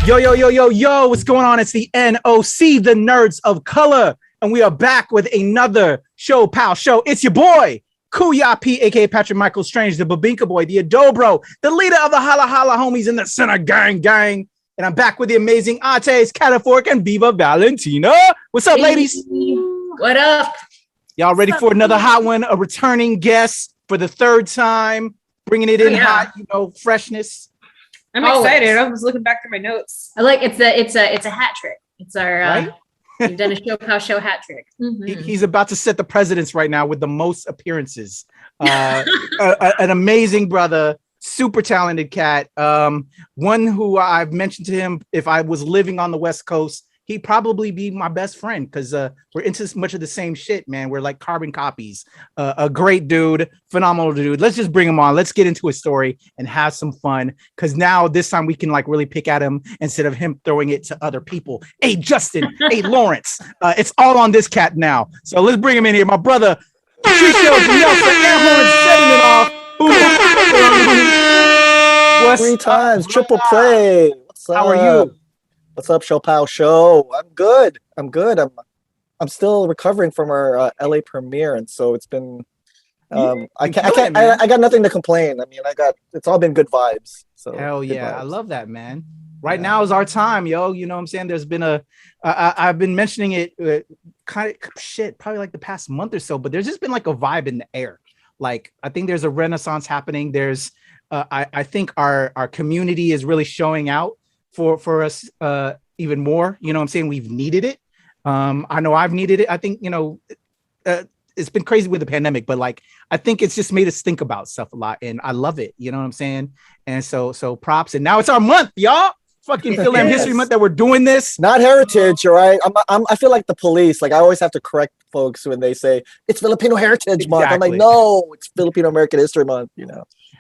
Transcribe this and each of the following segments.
Yo, yo, yo, yo, yo, what's going on? It's the NOC, the Nerds of Color, and we are back with another ShoPowSho. It's your boy, Kuya P, aka Patrick Michael Strange, the Babinka boy, the Adobro, the leader of the Holla Holla homies in the Center Gang. And I'm back with the amazing Ates, Kataphorric, and Viva, Valentina. What's up, ladies? What up? Y'all ready for another hot one? A returning guest for the third time, bringing it in hot, freshness. I'm excited. I was looking back through my notes. I like it's a hat trick. It's our right? We've done a ShoPowSho hat trick. Mm-hmm. He's about to set the precedence right now with the most appearances. An amazing brother, super talented cat. One who I've mentioned to him, if I was living on the West Coast, he'd probably be my best friend because we're into much of the same shit, man. We're like carbon copies. A great dude, phenomenal dude. Let's just bring him on. Let's get into his story and have some fun because now this time we can like really pick at him instead of him throwing it to other people. Hey, Justin. Hey, Lawrence. It's all on this cat now. So let's bring him in here. My brother, Patricio Ginelsa, air horn setting it off. What's 3 times, triple play. What's up? How are you? What's up, ShoPowSho? I'm good. I'm still recovering from our LA premiere, and so it's been. I got nothing to complain. I mean, it's all been good vibes. So hell yeah, vibes. I love that, man. Right now is our time, yo. You know what I'm saying? There's been I've been mentioning it probably like the past month or so, but there's just been like a vibe in the air. Like I think there's a renaissance happening. There's I think our community is really showing out for us even more. You know what I'm saying? We've needed it. I know I've needed it. I think, it's been crazy with the pandemic, but like, I think it's just made us think about stuff a lot and I love it. You know what I'm saying? And so props. And now it's our month, y'all. Fucking Film History Month that we're doing this. Not heritage, all right? I feel like the police. Like I always have to correct folks when they say it's Filipino Heritage Month. I'm like, no, it's Filipino American History Month,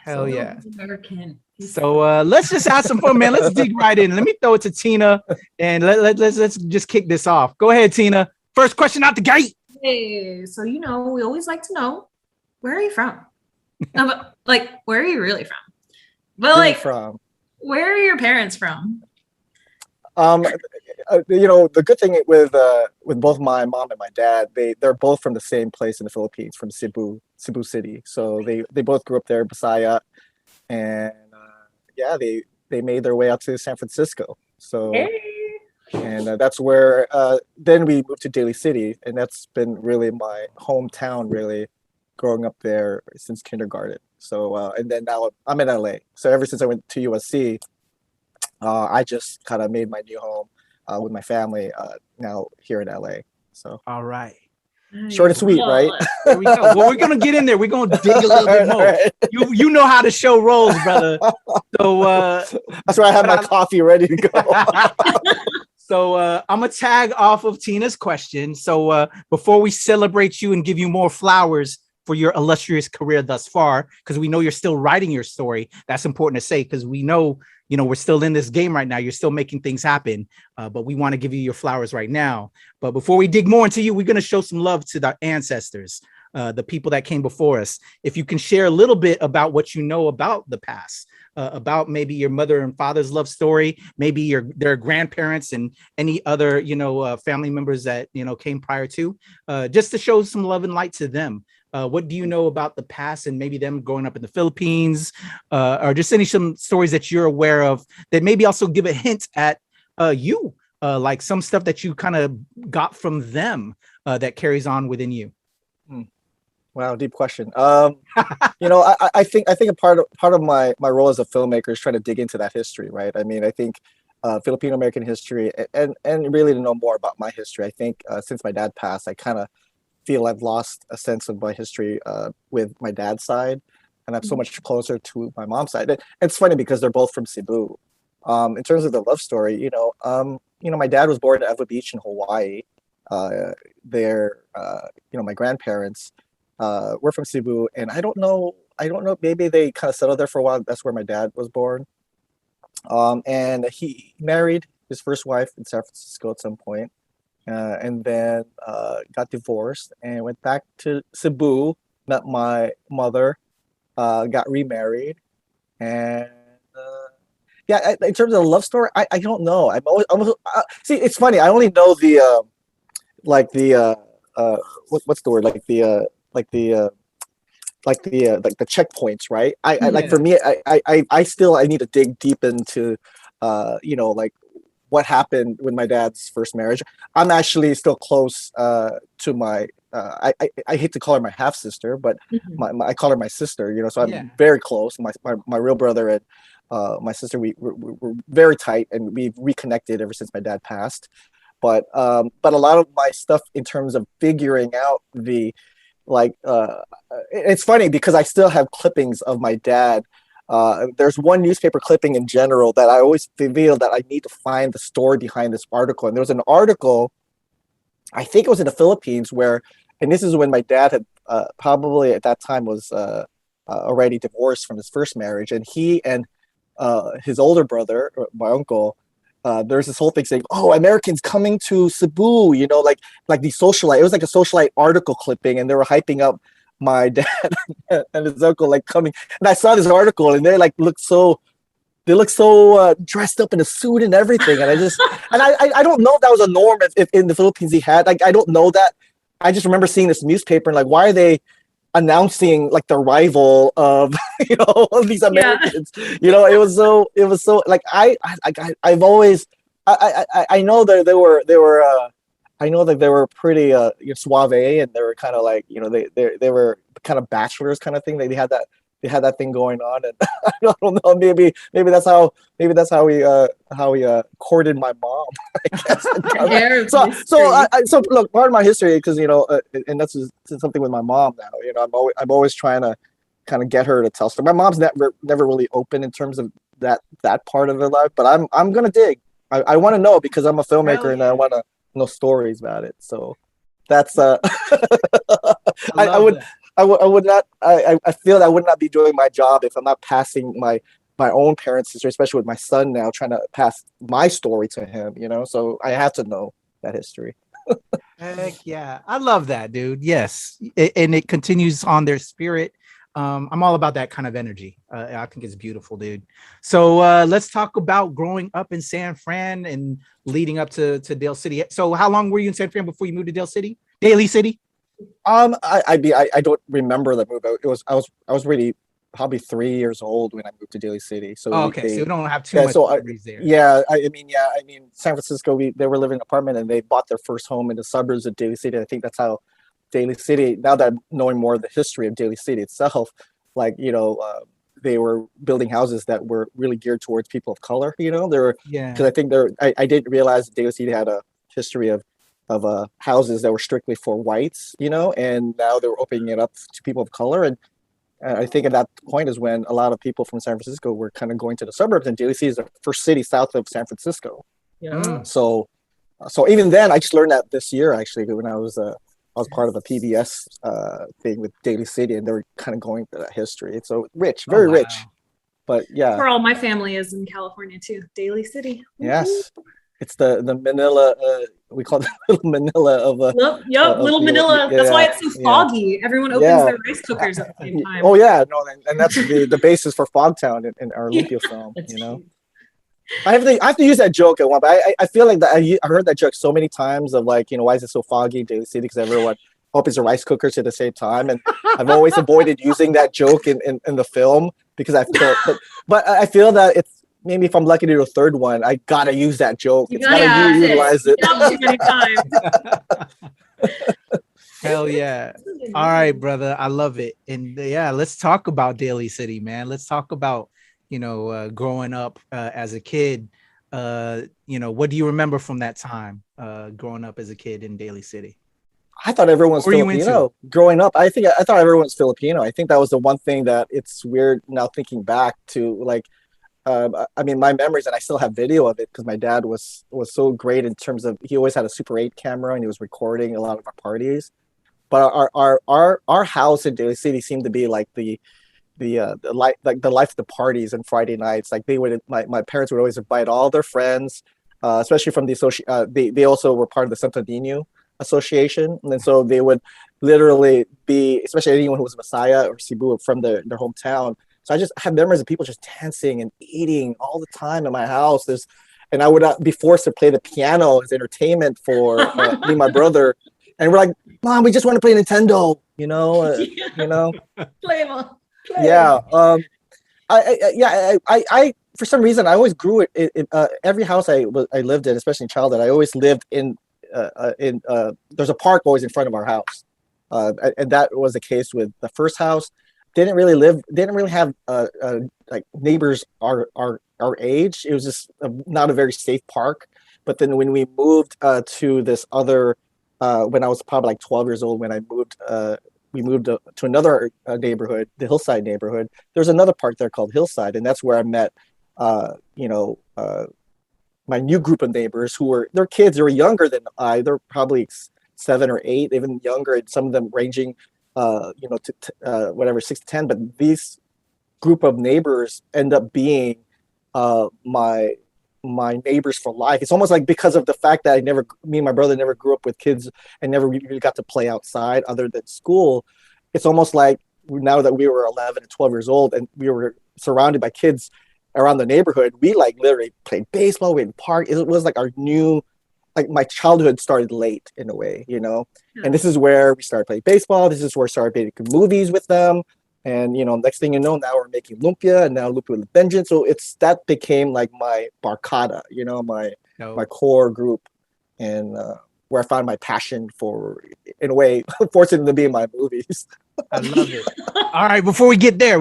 Hell yeah. American. So let's just have some fun, man. Let's dig right in. Let me throw it to Tina and let's just kick this off. Go ahead, Tina. First question out the gate. Hey, so we always like to know, where are you from? Like, where are you really from? But like, where are your parents from? The good thing with both my mom and my dad, they're both from the same place in the Philippines, from Cebu City. So they both grew up there, Bisaya, and they made their way out to San Francisco. So, and that's where then we moved to Daly City, and that's been really my hometown, really growing up there since kindergarten. So, and then now I'm in LA. So ever since I went to USC, I just kind of made my new home with my family now here in LA. So, all right. Short and sweet, right? There we go. Well, we're gonna get in there. We're gonna dig a little bit more. Right. You know how the show rolls, brother. So that's why I have my coffee ready to go. So I'm gonna tag off of Tina's question. So before we celebrate you and give you more flowers for your illustrious career thus far, because we know you're still writing your story. That's important to say because we know, we're still in this game right now. You're still making things happen, but we want to give you your flowers right now. But before we dig more into you, we're going to show some love to the ancestors, the people that came before us. If you can share a little bit about what you know about the past, about maybe your mother and father's love story, maybe their grandparents and any other, family members that, came prior to, just to show some love and light to them. What do you know about the past and maybe them growing up in the Philippines, or just some stories that you're aware of that maybe also give a hint at you, like some stuff that you kind of got from them that carries on within you? Wow, deep question. I think a part of my role as a filmmaker is trying to dig into that history, right? I mean, I think Filipino American history and really to know more about my history. I think since my dad passed, I kind of feel I've lost a sense of my history with my dad's side, and I'm so much closer to my mom's side. It's funny because they're both from Cebu. In terms of the love story, my dad was born at Eva Beach in Hawaii. My grandparents were from Cebu, and I don't know, maybe they kind of settled there for a while. That's where my dad was born. And he married his first wife in San Francisco at some point. And then got divorced and went back to Cebu, met my mother, got remarried, and Yeah, in terms of a love story, I don't know. See, it's funny. I only know the like the what's the word, like the checkpoints, right? I like, for me, I still, I need to dig deep into like what happened with my dad's first marriage. I'm actually still close to my I hate to call her my half sister, but I call her my sister, so I'm very close. My real brother and my sister, we're very tight, and we've reconnected ever since my dad passed. But a lot of my stuff in terms of figuring out the it's funny because I still have clippings of my dad. There's one newspaper clipping in general that I always feel that I need to find the story behind this article. And there was an article, I think it was in the Philippines, and this is when my dad had probably at that time was already divorced from his first marriage, and he and his older brother, my uncle, there's this whole thing saying, "Oh, Americans coming to Cebu," like the socialite. It was like a socialite article clipping, and they were hyping up my dad and his uncle like coming. And I saw this article, and they look so dressed up in a suit and everything. And I don't know if that was a norm if in the Philippines he had. I don't know that. I just remember seeing this newspaper and why are they announcing the arrival of of these Americans? It was so I've always I know that they were I know that they were pretty suave, and they were kind of they were kind of bachelors kind of thing. They had that thing going on, and I don't know, maybe that's how we courted my mom, I guess. So look, part of my history, because and that's something with my mom now. I'm always trying to kind of get her to tell stories. My mom's never really open in terms of that part of her life, but I'm gonna dig. I want to know because I'm a filmmaker and I want to know stories about it. So that's I would not. I feel that I would not be doing my job if I'm not passing my own parents' history, especially with my son now, trying to pass my story to him. So I have to know that history. Heck yeah, I love that, dude. Yes, and it continues on their spirit. I'm all about that kind of energy. I think it's beautiful, dude. So let's talk about growing up in San Fran and leading up to Dale City. So how long were you in San Fran before you moved to Daly City? I don't remember the move. I was really probably 3 years old when I moved to Daly City. So so you don't have too much memories there. Yeah, I mean, San Francisco. They were living in an apartment, and they bought their first home in the suburbs of Daly City. I think that's how Daly City. Now that I'm knowing more of the history of Daly City itself, they were building houses that were really geared towards people of color. Because I think I didn't realize Daly City had a history of houses that were strictly for whites, and now they were opening it up to people of color. And I think at that point is when a lot of people from San Francisco were kind of going to the suburbs, and Daly City is the first city south of San Francisco. Yeah. So even then, I just learned that this year, actually, when I was part of a PBS thing with Daly City, and they were kind of going through that history. It's so rich, very rich. But yeah. Where all my family is in California too, Daly City. Yes. It's the Manila, we call it little Manila of little Manila. That's why it's so foggy. Everyone opens their rice cookers at the same time. Oh yeah, no, and that's the basis for Fogtown in our Lumpia film. I have to use that joke at one, but I feel like that I heard that joke so many times of why is it so foggy in Daly City, because everyone opens their rice cookers at the same time, and I've always avoided using that joke in the film because I feel, but I feel that it's. Maybe if I'm lucky to do a third one, I gotta use that joke. You gotta utilize it. Too many times. Hell yeah. All right, brother. I love it. And let's talk about Daly City, man. Let's talk about, growing up as a kid. What do you remember from that time growing up as a kid in Daly City? I thought everyone was Filipino. Growing up, I thought everyone was Filipino. I think that was the one thing that it's weird now thinking back to, my memories, and I still have video of it because my dad was so great in terms of, he always had a Super 8 camera and he was recording a lot of our parties. But our house in Daly City seemed to be like the life of the parties and Friday nights. Like my parents would always invite all their friends, especially from the they also were part of the Santo Niño Association, and so they would literally be, especially anyone who was Messiah or Cebu from their hometown, So I just have memories of people just dancing and eating all the time in my house. And I would be forced to play the piano as entertainment for me and my brother. And we're like, Mom, we just want to play Nintendo, you know. Play them all. Yeah. I for some reason I always grew it. Every house I lived in, especially in childhood, I always lived in there's a park always in front of our house, and that was the case with the first house. Didn't really have like neighbors our age. It was just not a very safe park. But then when we moved to this other, when I was probably like 12 years old, when I moved, we moved to another neighborhood, the Hillside neighborhood. There's another park there called Hillside, and that's where I met, my new group of neighbors they're kids. They were younger than I. They're probably 7 or 8, even younger, and some of them ranging, to whatever 6 to 10. But these group of neighbors end up being my neighbors for life. It's almost like because of the fact that me and my brother never grew up with kids and never really got to play outside other than school. It's almost like now that we were 11 and 12 years old and we were surrounded by kids around the neighborhood, we like literally played baseball, we would park. It was like my childhood started late in a way, and this is where we started playing baseball. This is where we started making movies with them. And, next thing you know, now we're making Lumpia, and now Lumpia with a Vengeance. So that became like my barcada, my core group, and where I found my passion for, in a way, forcing them to be in my movies. I love it. All right, before we get there.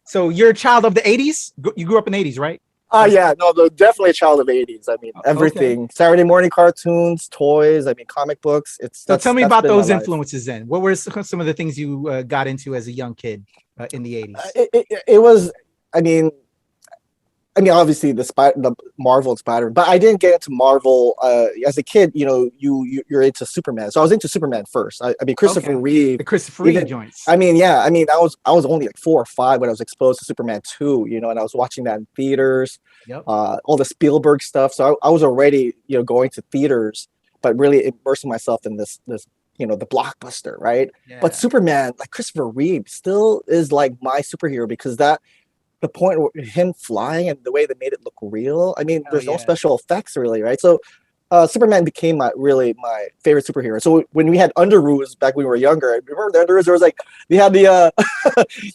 So you're a child of the 80s? You grew up in the 80s, right? Yeah, no, definitely a child of the 80s. I mean, everything. Okay. Saturday morning cartoons, toys, comic books. So tell me about those influences then. What were some of the things you got into as a young kid in the 80s? It was, obviously the Marvel and Spider-Man, but I didn't get into Marvel as a kid. You're into Superman, so I was into Superman first. Christopher Reeve, the Christopher Reeve joints. I was only like 4 or 5 when I was exposed to Superman 2. And I was watching that in theaters. Yep. All the Spielberg stuff. So I was already going to theaters, but really immersing myself in this the blockbuster, right? Yeah. But Superman, like Christopher Reeve, still is like my superhero because the point of him flying and the way they made it look real. There's no special effects really, right? So Superman became my favorite superhero. So when we had underoos back when we were younger, I remember the underoos, there was like, they had the,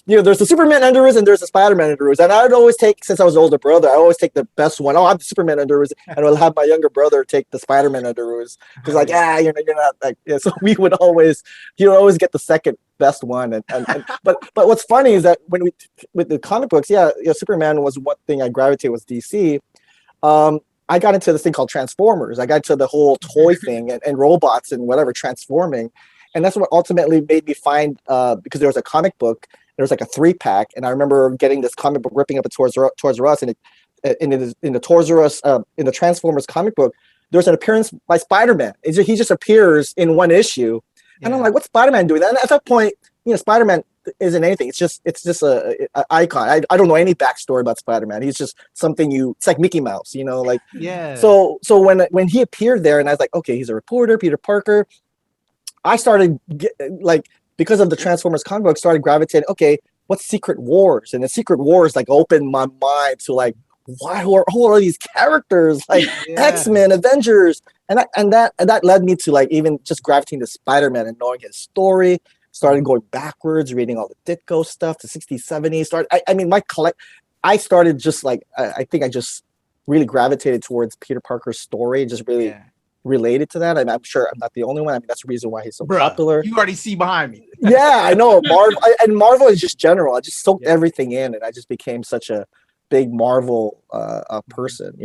there's the Superman underoos and there's the Spider-Man underoos. And I would always take, since I was an older brother, I always take the best one. I have the Superman underoos and I'll have my younger brother take the Spider-Man underoos. Because you're not like, so we would always, get the second best one. But what's funny is that with the comic books, Superman was one thing I gravitated with DC. I got into this thing called Transformers. I got into the whole toy thing and robots and whatever transforming. And that's what ultimately made me find, because there was a comic book, there was like a 3-pack. And I remember getting this comic book, ripping up at Toys R Us. And in the Toys R Us, in the Transformers comic book, there's an appearance by Spider-Man. He just appears in one issue. Yeah. And I'm like, what's Spider-Man doing? And at that point, Spider-Man isn't anything. It's just a icon. I don't know any backstory about Spider-Man. He's just something it's like Mickey Mouse, Yeah. So when he appeared there and I was like, okay, he's a reporter, Peter Parker. I started because of the Transformers comic book, started gravitating, okay, what's Secret Wars? And the Secret Wars opened my mind to who are these characters? X-Men, Avengers. And that led me to even just gravitating to Spider-Man and knowing his story. Started going backwards, reading all the Ditko stuff, the 60s, 70s. I started just I think I just really gravitated towards Peter Parker's story and just really related to that. I'm sure I'm not the only one. That's the reason why he's so popular. You already see behind me. Yeah, I know. Marvel is just general. I just soaked everything in and I just became such a big Marvel person,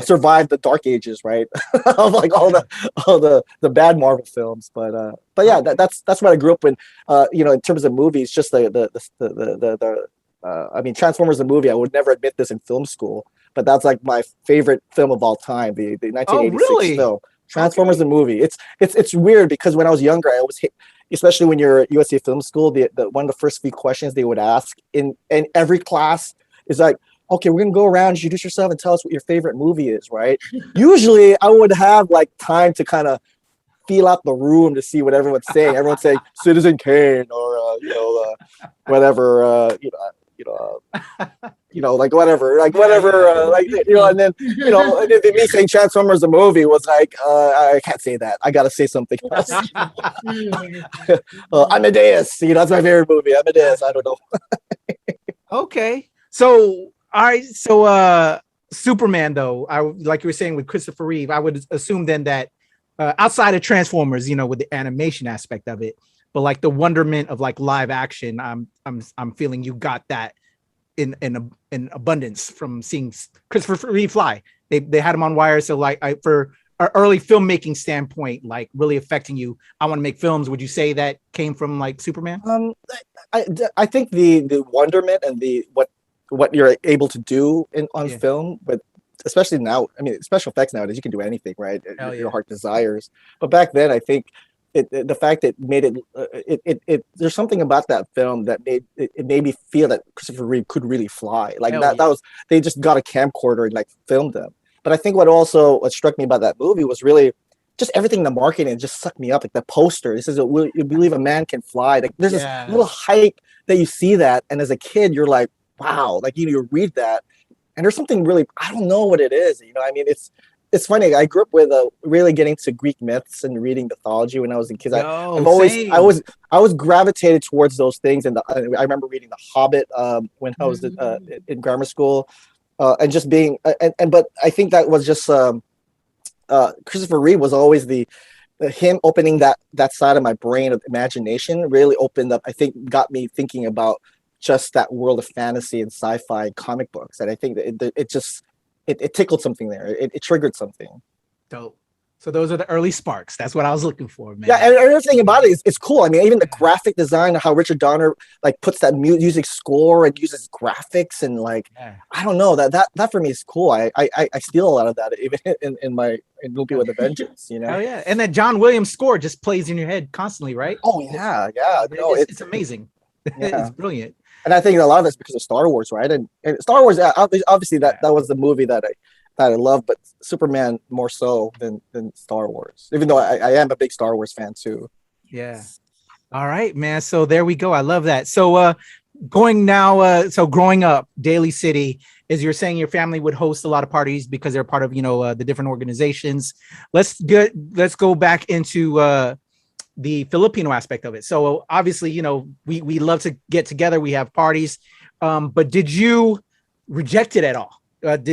survived the dark ages, right? Of all the bad Marvel films, but yeah, that's what I grew up in. In terms of movies, just Transformers the movie. I would never admit this in film school, but that's my favorite film of all time. The 1986 film Transformers the movie. It's weird because when I was younger, I always especially when you're at USC Film School, the one of the first few questions they would ask in every class is like, okay, we're going to go around, introduce yourself and tell us what your favorite movie is, right? Usually I would have time to kind of feel out the room to see what everyone's saying. Everyone's saying Citizen Kane or whatever. Like whatever, and then and then me saying Transformers the movie was like, I can't say that. I gotta say something else. Amadeus, that's my favorite movie. Amadeus. I don't know. Okay, so all right, so Superman though, like you were saying with Christopher Reeve, I would assume then that outside of Transformers, with the animation aspect of it, but like the wonderment of like live action, I'm feeling you got that in abundance from seeing Christopher Reeve fly. They had him on wire, so like for an early filmmaking standpoint, like really affecting you. I want to make films. Would you say that came from like Superman? I think the wonderment and what you're able to do on film, but especially now, I mean, special effects nowadays, you can do anything, right? Your heart desires. But back then, I think the fact that made it there's something about that film that made me feel that Christopher Reeve could really fly. Like that was, they just got a camcorder and like filmed them. But I think what struck me about that movie was really just everything in the marketing just sucked me up. Like the poster, it says, "Will you believe a man can fly?" Like there's this little hype that you see that, and as a kid, you're like, wow, like you read that, and there's something really, I don't know what it is. I mean, it's funny. I grew up with really getting to Greek myths and reading mythology when I was a kid. I was gravitated towards those things, and I remember reading The Hobbit when I was in grammar school, and just being but I think that was just Christopher Reeve was always him opening that side of my brain of imagination really opened up. I think got me thinking about just that world of fantasy and sci-fi comic books, and I think that it tickled something there. It triggered something. Dope. So those are the early sparks. That's what I was looking for, man. Yeah, and another thing about it is it's cool. I mean, even the graphic design, how Richard Donner like puts that music score and uses graphics and like I don't know, that for me is cool. I steal a lot of that even in Lumpia with a Vengeance. Oh yeah, and that John Williams score just plays in your head constantly, right? Oh yeah. No, it's amazing. It's brilliant. And I think a lot of that's because of Star Wars, right? And Star Wars, obviously that was the movie that I love, but Superman more so than Star Wars, even though I am a big Star Wars fan too. Yeah. All right, man. So there we go. I love that. So growing up, Daly City, as you're saying, your family would host a lot of parties because they're part of, the different organizations. Let's go back into the Filipino aspect of it. So obviously, we love to get together. We have parties. But did you reject it at all? What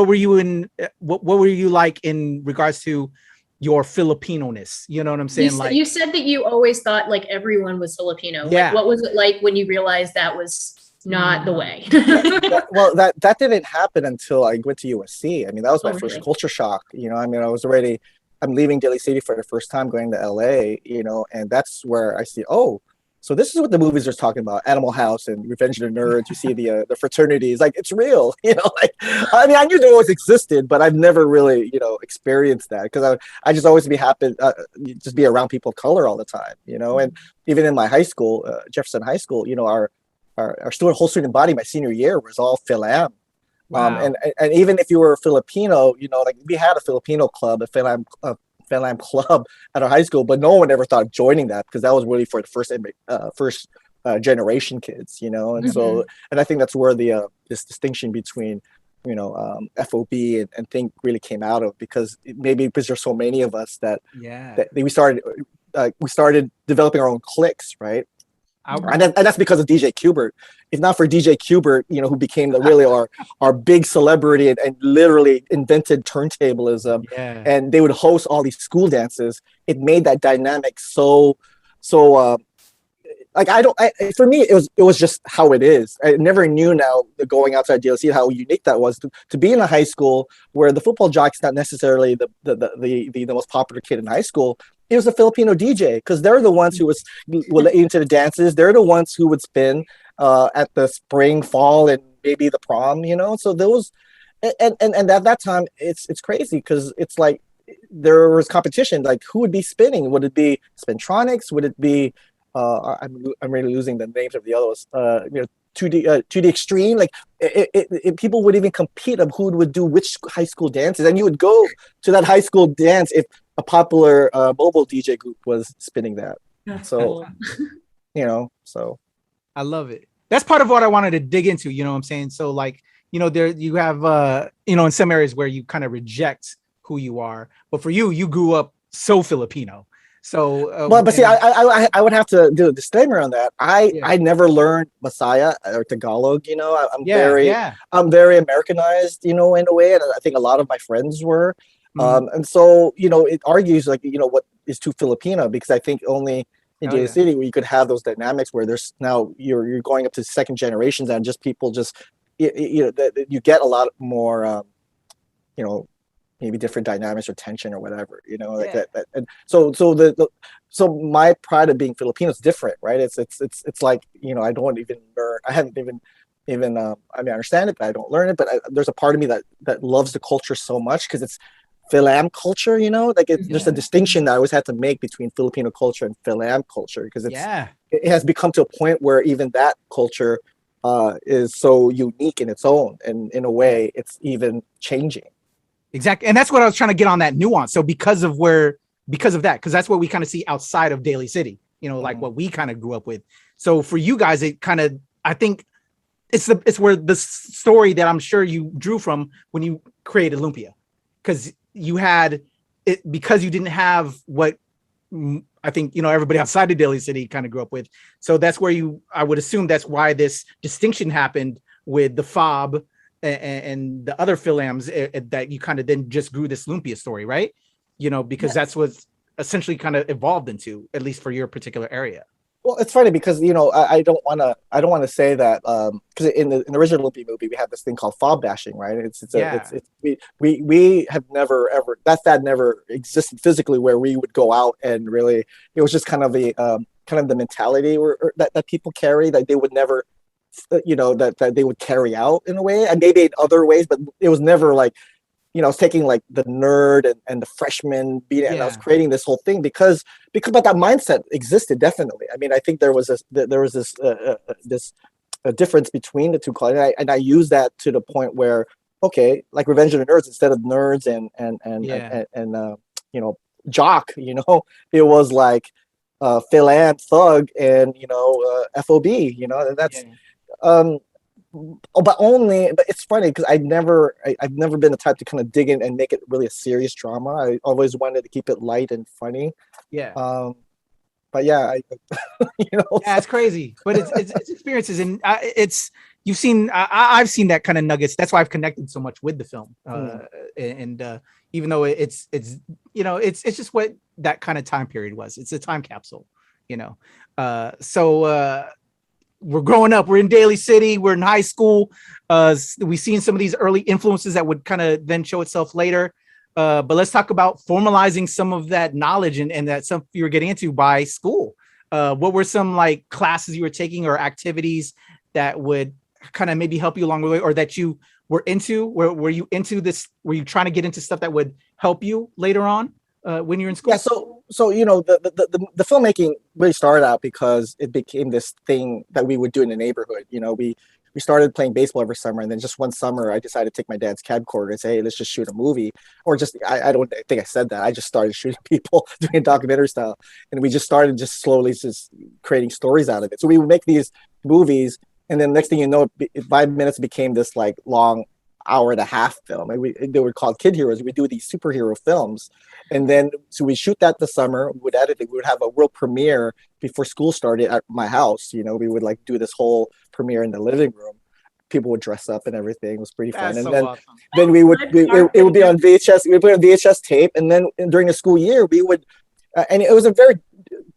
were you like in regards to your Filipino-ness? You know what I'm saying? You said that you always thought like everyone was Filipino. Yeah. Like, what was it like when you realized that was not the way? Well, that didn't happen until I went to USC. I mean, that was my first culture shock. I mean, I'm leaving Daly City for the first time, going to LA, and that's where I see, so this is what the movies are talking about: Animal House and Revenge of the Nerds. You see the fraternities, like it's real, I mean, I knew they always existed, but I've never really, experienced that because I just always be happy, just be around people of color all the time, And even in my high school, Jefferson High School, our whole student body my senior year was all Fil-Am. Wow. And even if you were a Filipino, like we had a Filipino club, a Fil-Am club at our high school, but no one ever thought of joining that because that was really for the first generation kids, and so, and I think that's where this distinction between FOB and thing really came out of, because there's so many of us that we started developing our own cliques, right? And that's because of DJ Qbert. If not for DJ Qbert, who became our big celebrity and literally invented turntablism, and they would host all these school dances. It made that dynamic so for me it was just how it is. I never knew now going outside DLC how unique that was to be in a high school where the football jock's not necessarily the most popular kid in high school. It was a Filipino DJ because they're the ones who would let you into the dances. They're the ones who would spin at the spring, fall, and maybe the prom. So those and at that time it's crazy because it's like there was competition. Like who would be spinning? Would it be Spintronics? Would it be I'm really losing the names of the others. 2D Extreme. Like people would even compete on who would do which high school dances, and you would go to that high school dance if a popular mobile DJ group was spinning that. That's So, cool. so I love it. That's part of what I wanted to dig into. You know what I'm saying? So like, there you have, in some areas where you kind of reject who you are, but for you grew up so Filipino. So, but see, I would have to do a disclaimer on that. I never learned Masaya or Tagalog. I'm very Americanized, in a way, and I think a lot of my friends were. And so, it argues like, what is too Filipino, because I think only in Daly City where you could have those dynamics where there's now you're going up to second generations and just people just you get a lot more maybe different dynamics or tension or whatever, like that. And so my pride of being Filipino is different, right? It's like, I don't even learn. I haven't even I understand it, but I don't learn it. But there's a part of me that loves the culture so much because it's Philam culture, there's a distinction that I always had to make between Filipino culture and Philam culture, because it has become to a point where even that culture is so unique in its own, and in a way it's even changing. Exactly. And that's what I was trying to get on, that nuance. So because of that, because that's what we kind of see outside of Daly City, like what we kind of grew up with. So for you guys, it kind of, I think it's where the story that I'm sure you drew from when you created Lumpia, because you had it, because you didn't have what I think, everybody outside of Daly City kind of grew up with. So that's where I would assume that's why this distinction happened with the fob and the other Philams, that you kind of then just grew this Lumpia story, right? Because that's what essentially kind of evolved into, at least for your particular area. Well, it's funny because I don't want to say that because in the original Lumpia movie we have this thing called fob bashing, right? We have never ever that never existed physically, where we would go out and really, it was just kind of the mentality that people carry, that they would never, that they would carry out in a way, and maybe in other ways, but it was never like, I was taking like the nerd and the freshman beat, and I was creating this whole thing because but that mindset existed, definitely. I mean, I think there was this difference between the two cultures, and I used that to the point where, okay, like Revenge of the Nerds, instead of nerds and jock, it was like Philan, thug, and FOB, and that's but it's funny because I've never been the type to kind of dig in and make it really a serious drama. I always wanted to keep it light and funny. But yeah, it's crazy, but it's experiences, and you've seen, I've seen that kind of nuggets. That's why I've connected so much with the film, and even though it's just what that kind of time period was. It's a time capsule, so we're growing up, we're in Daly City, we're in high school. We've seen some of these early influences that would kind of then show itself later. But let's talk about formalizing some of that knowledge and that some you were getting into by school. What were some like classes you were taking or activities that would kind of maybe help you along the way, or that you were into? Were you into this? Were you trying to get into stuff that would help you later on when you're in school? Yeah, so the filmmaking really started out because it became this thing that we would do in the neighborhood. We started playing baseball every summer, and then just one summer I decided to take my dad's camcorder and say, hey, let's just shoot a movie. Or just, I don't think I said that. I just started shooting people doing a documentary style. And we just started just slowly just creating stories out of it. So we would make these movies, and then next thing you know, 5 minutes became this like long hour and a half film. And they were called Kid Heroes. We do these superhero films. And then, so we shoot that the summer, we would edit it, we would have a world premiere before school started at my house. We would like do this whole premiere in the living room. People would dress up and everything. It was pretty fun. And then, awesome. Then it would be on VHS. We put on VHS tape. And then during the school year, we would, and it was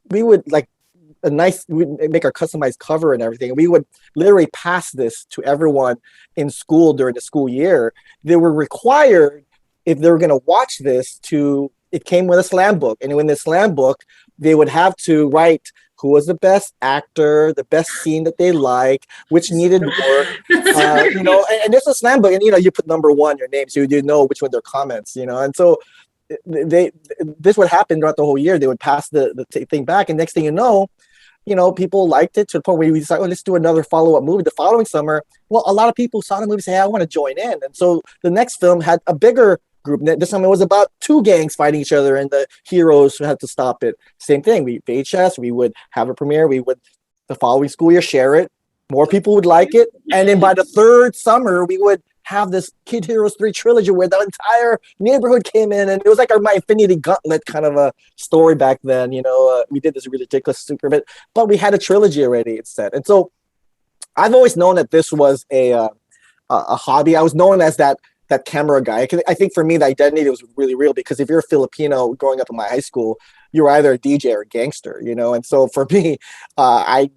we would make our customized cover and everything. And we would literally pass this to everyone in school during the school year. They were required, if they were going to watch this, it came with a slam book. And in the slam book, they would have to write who was the best actor, the best scene that they like, which needed work, and there's a slam book, and you put number one, your name, so you know which one their comments, and so this would happen throughout the whole year. They would pass the thing back, and next thing you know, people liked it to the point where we decided, let's do another follow-up movie. The following summer, well, a lot of people saw the movie and say, hey, I want to join in, and so the next film had a bigger group. This time it was about two gangs fighting each other, and the heroes had to stop it. Same thing. We VHS. We would have a premiere. We would the following school year share it. More people would like it, and then by the third summer, we would have this Kid Heroes 3 trilogy where the entire neighborhood came in, and it was like my Infinity Gauntlet kind of a story back then. We did this ridiculous super bit, but we had a trilogy already instead. And so I've always known that this was a hobby. I was known as that camera guy. I think for me, the identity was really real, because if you're a Filipino growing up in my high school, you're either a DJ or a gangster, And so for me, I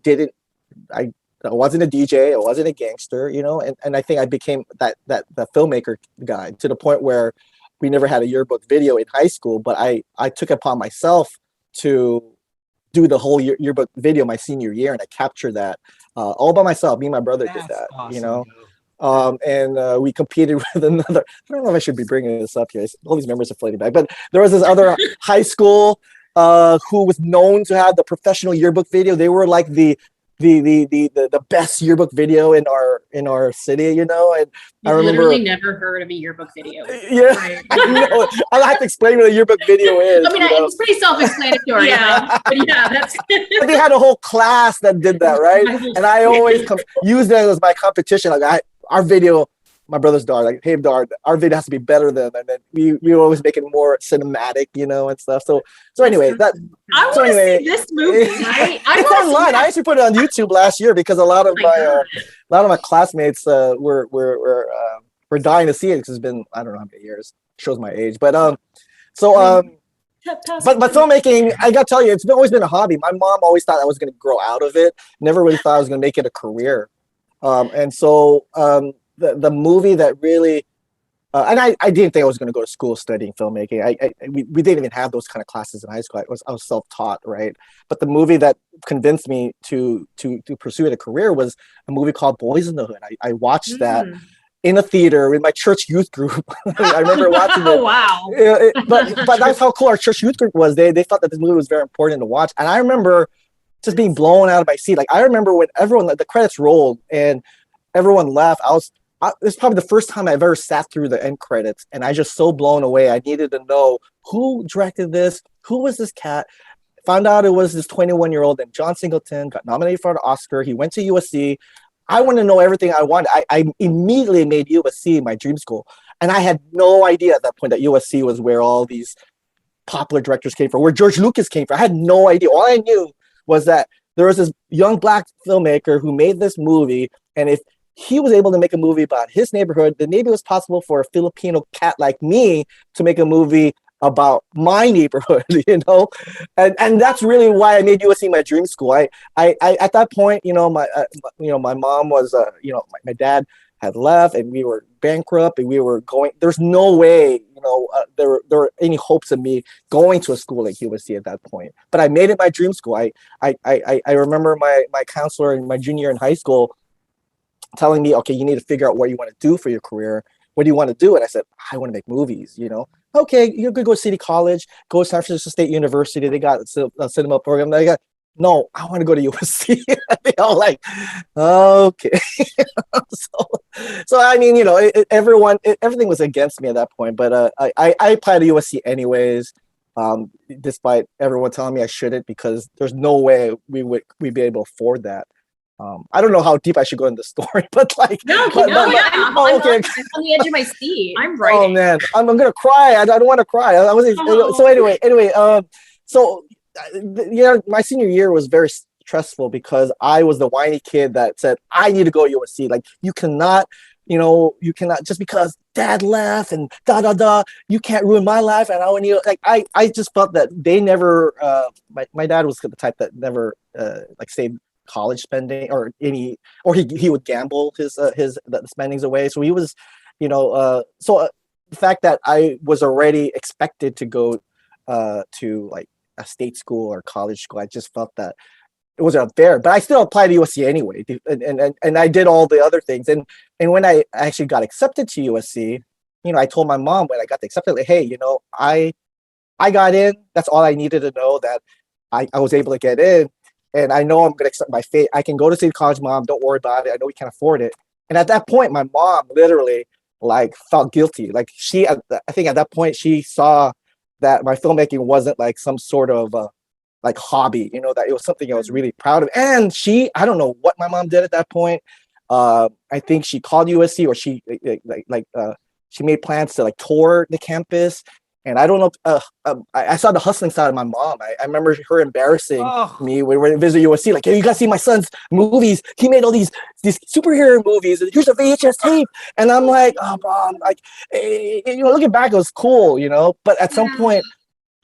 wasn't a DJ, I wasn't a gangster, and I think I became that filmmaker guy to the point where we never had a yearbook video in high school, but I took it upon myself to do the whole yearbook video my senior year, and I captured that all by myself. Me and my brother did that, awesome, and we competed with another. I don't know if I should be bringing this up here. All these memories are floating back, but there was this other high school who was known to have the professional yearbook video. They were like the best yearbook video in our city, and I remember literally never heard of a yearbook video. Yeah, right. I have to explain what a yearbook video is. I mean, it's pretty self-explanatory. Yeah, but yeah, that's. But they had a whole class that did that, right? And I always use that as my competition. Like our video, my brother's daughter, like, hey, daughter, our video has to be better than, and then we were always making it more cinematic, and stuff. So anyway, I want to see this movie. Right? It's online. I actually put it on YouTube last year because a lot of my classmates were dying to see it, because it's been, I don't know how many years. Shows my age, but but filmmaking, I gotta tell you, it's always been a hobby. My mom always thought I was going to grow out of it. Never really thought I was going to make it a career. And so the movie that really, and I didn't think I was going to go to school studying filmmaking. We didn't even have those kind of classes in high school. I was self-taught, right? But the movie that convinced me to pursue it a career was a movie called Boys in the Hood. I watched that in a theater with my church youth group. I remember watching it. Oh, wow. But that's how cool our church youth group was. They thought that this movie was very important to watch. And I remember just being blown out of my seat. Like, I remember when the credits rolled and everyone left, it's probably the first time I've ever sat through the end credits, and I just so blown away. I needed to know who directed this, who was this cat. Found out it was this 21-year-old named John Singleton, got nominated for an Oscar. He went to USC. I wanted to know everything I wanted. I immediately made USC my dream school, and I had no idea at that point that USC was where all these popular directors came from, where George Lucas came from. I had no idea. All I knew was that there was this young black filmmaker who made this movie, and if he was able to make a movie about his neighborhood, then maybe it was possible for a Filipino cat like me to make a movie about my neighborhood, and that's really why I made USC my dream school. I at that point, my mom was, my dad had left, and we were bankrupt, and we were going. There's no way, there were any hopes of me going to a school like USC at that point. But I made it my dream school. I remember my counselor in my junior year in high school telling me, okay, you need to figure out what you want to do for your career. What do you want to do? And I said, I want to make movies, Okay, you're going to go to City College, go to San Francisco State University. They got a cinema program. No, I want to go to USC. They all like, okay. so I mean, everything was against me at that point. But I applied to USC anyways, despite everyone telling me I shouldn't, because there's no way we'd be able to afford that. I don't know how deep I should go in the story, but like, I'm on the edge of my seat. I'm writing. Oh man, I'm gonna cry. I don't want to cry. So anyway, my senior year was very stressful because I was the whiny kid that said I need to go to USC. Like, you cannot just because dad left and you can't ruin my life. And I just felt that they never. My dad was the type that never saved college spending or he would gamble the spendings away. So he was, the fact that I was already expected to go to like a state school or college school, I just felt that it was unfair. But I still applied to USC anyway, and I did all the other things. And when I actually got accepted to USC, I told my mom when I got accepted, like, hey, I got in. That's all I needed to know, that I was able to get in. And I know I'm going to accept my fate. I can go to State College, Mom. Don't worry about it. I know we can't afford it. And at that point, my mom literally like felt guilty. Like I think at that point she saw that my filmmaking wasn't like some sort of like hobby, you know, that it was something I was really proud of. And I don't know what my mom did at that point. I think she called USC, or she she made plans to like tour the campus. And I don't know. I saw the hustling side of my mom. I remember her embarrassing me when we were visiting USC. Like, hey, you gotta see my son's movies. He made all these superhero movies. And here's a VHS tape. And I'm like, oh, mom, like, you know, looking back, it was cool, you know. But at some point,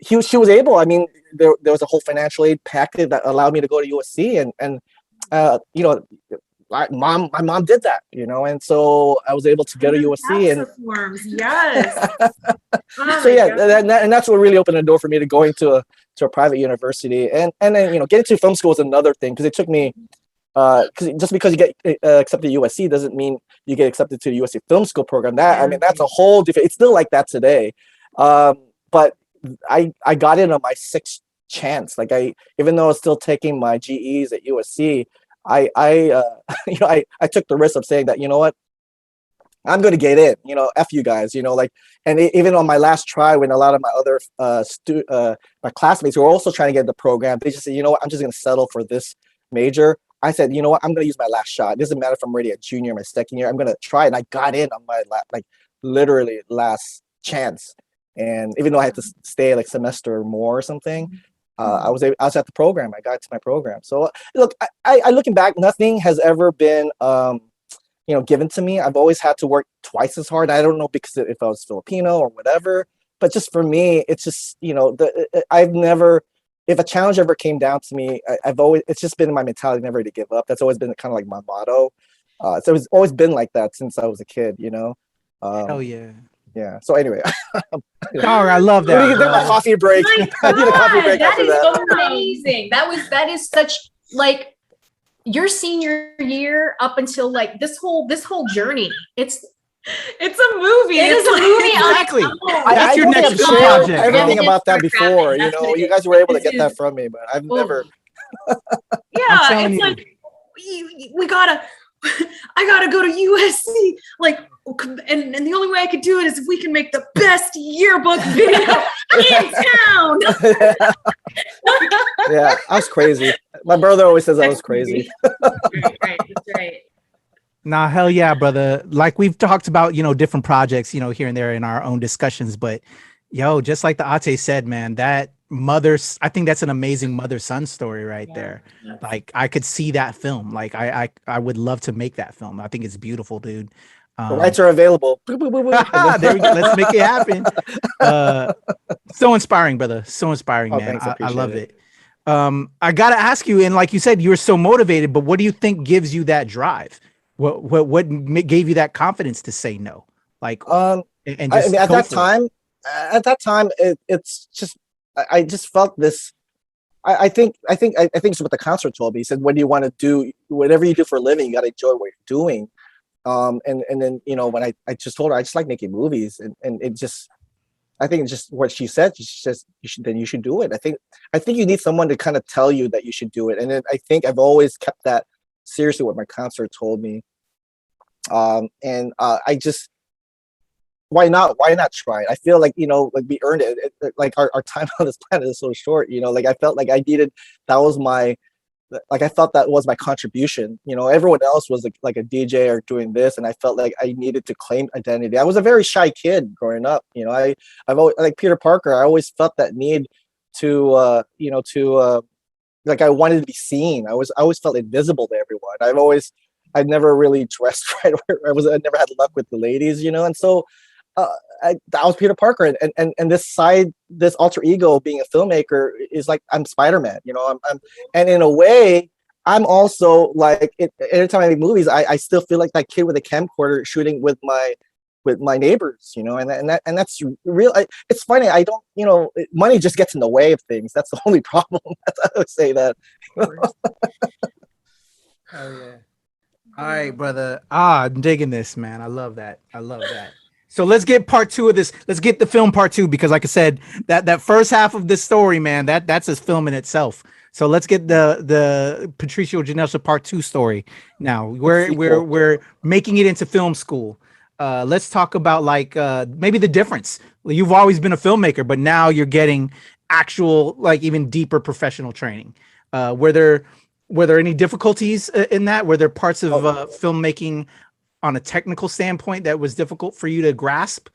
she was able. I mean, there was a whole financial aid package that allowed me to go to USC, and you know. My mom did that, you know, and so I was able to go to USC, and yes. So yeah, and that's what really opened the door for me to going to a private university, and then, you know, getting to film school is another thing, because it took me because just because you get accepted to USC doesn't mean you get accepted to the USC film school program. I mean, that's a whole different. It's still like that today, but I got in on my sixth chance. Like, even though I was still taking my GEs at USC. I you know, I took the risk of saying that, you know what, I'm going to get in, you know, F you guys, you know, like, and even on my last try, when a lot of my other my classmates who were also trying to get in the program, they just said, you know what, I'm just going to settle for this major. I said, you know what, I'm going to use my last shot. It doesn't matter if I'm already a junior or my second year. I'm going to try. And I got in on my like literally last chance. And even though I had to stay like semester or more or something, I was at the program. I got to my program. So look, I looking back, nothing has ever been, you know, given to me. I've always had to work twice as hard. I don't know, because if I was Filipino or whatever, but just for me, it's just, you know, I've never, if a challenge ever came down to me, it's just been in my mentality never to give up. That's always been kind of like my motto. So it's always been like that since I was a kid, you know. Hell yeah. Yeah. So anyway, I love that. We can take my coffee break. I need a coffee break after that. Amazing. That is such, like, your senior year up until like this whole journey. It's a movie. It is a movie. Exactly. That's your next shared project. everything about that before. You know, you guys were able to get that from me, but I've never. Yeah, it's like I gotta go to USC, like, and the only way I could do it is if we can make the best yearbook video in town. Yeah, I was crazy. My brother always says I was crazy. Right, that's right. Nah, hell yeah, brother. Like, we've talked about, you know, different projects, you know, here and there in our own discussions, but yo, just like the Ate said, man, that I think that's an amazing mother-son story right there. Yeah. Like, I could see that film. Like, I would love to make that film. I think it's beautiful, dude. The rights are available. There we go. Let's make it happen. So inspiring, brother. So inspiring, man. Thanks, I love it. I gotta ask you, and like you said, you were so motivated, but what do you think gives you that drive? What gave you that confidence to say no? Like, and just, I mean, at that time, it's just, I just felt this. I think it's what the counselor told me. He said, "What do you want to do? Whatever you do for a living, you got to enjoy what you're doing." And then, you know, when I just told her I just like making movies, and it just, I think it's just what she said. She says, you should do it. I think you need someone to kind of tell you that you should do it. And then I think I've always kept that seriously, what my counselor told me. I just, why not try it? I feel like, you know, like we earned it. Like our time on this planet is so short, you know, like I felt like I felt that was my contribution. You know, everyone else was like a DJ or doing this, and I felt like I needed to claim identity. I was a very shy kid growing up. You know, I've always, like Peter Parker, I always felt that need to like, I wanted to be seen. I always felt invisible to everyone. I never really dressed right. I never had luck with the ladies, you know, and so that was Peter Parker, and this alter ego being a filmmaker is like, I'm Spider-Man, you know. I'm and in a way, I'm also like, every time I make movies, I still feel like that kid with a camcorder shooting with my neighbors, you know, and that's real. It's funny. I don't, you know, money just gets in the way of things. That's the only problem. I would say that. Oh yeah. All right, brother. I'm digging this, man. I love that. So let's get part two of this. Let's get the film part two, because like I said, that first half of this story, man, that's a film in itself. So let's get the Patricio Ginelsa part two story now. We're making it into film school. let's talk about like maybe the difference. You've always been a filmmaker, but now you're getting actual, like even deeper professional training. Were there any difficulties in that? Were there parts of filmmaking on a technical standpoint that was difficult for you to grasp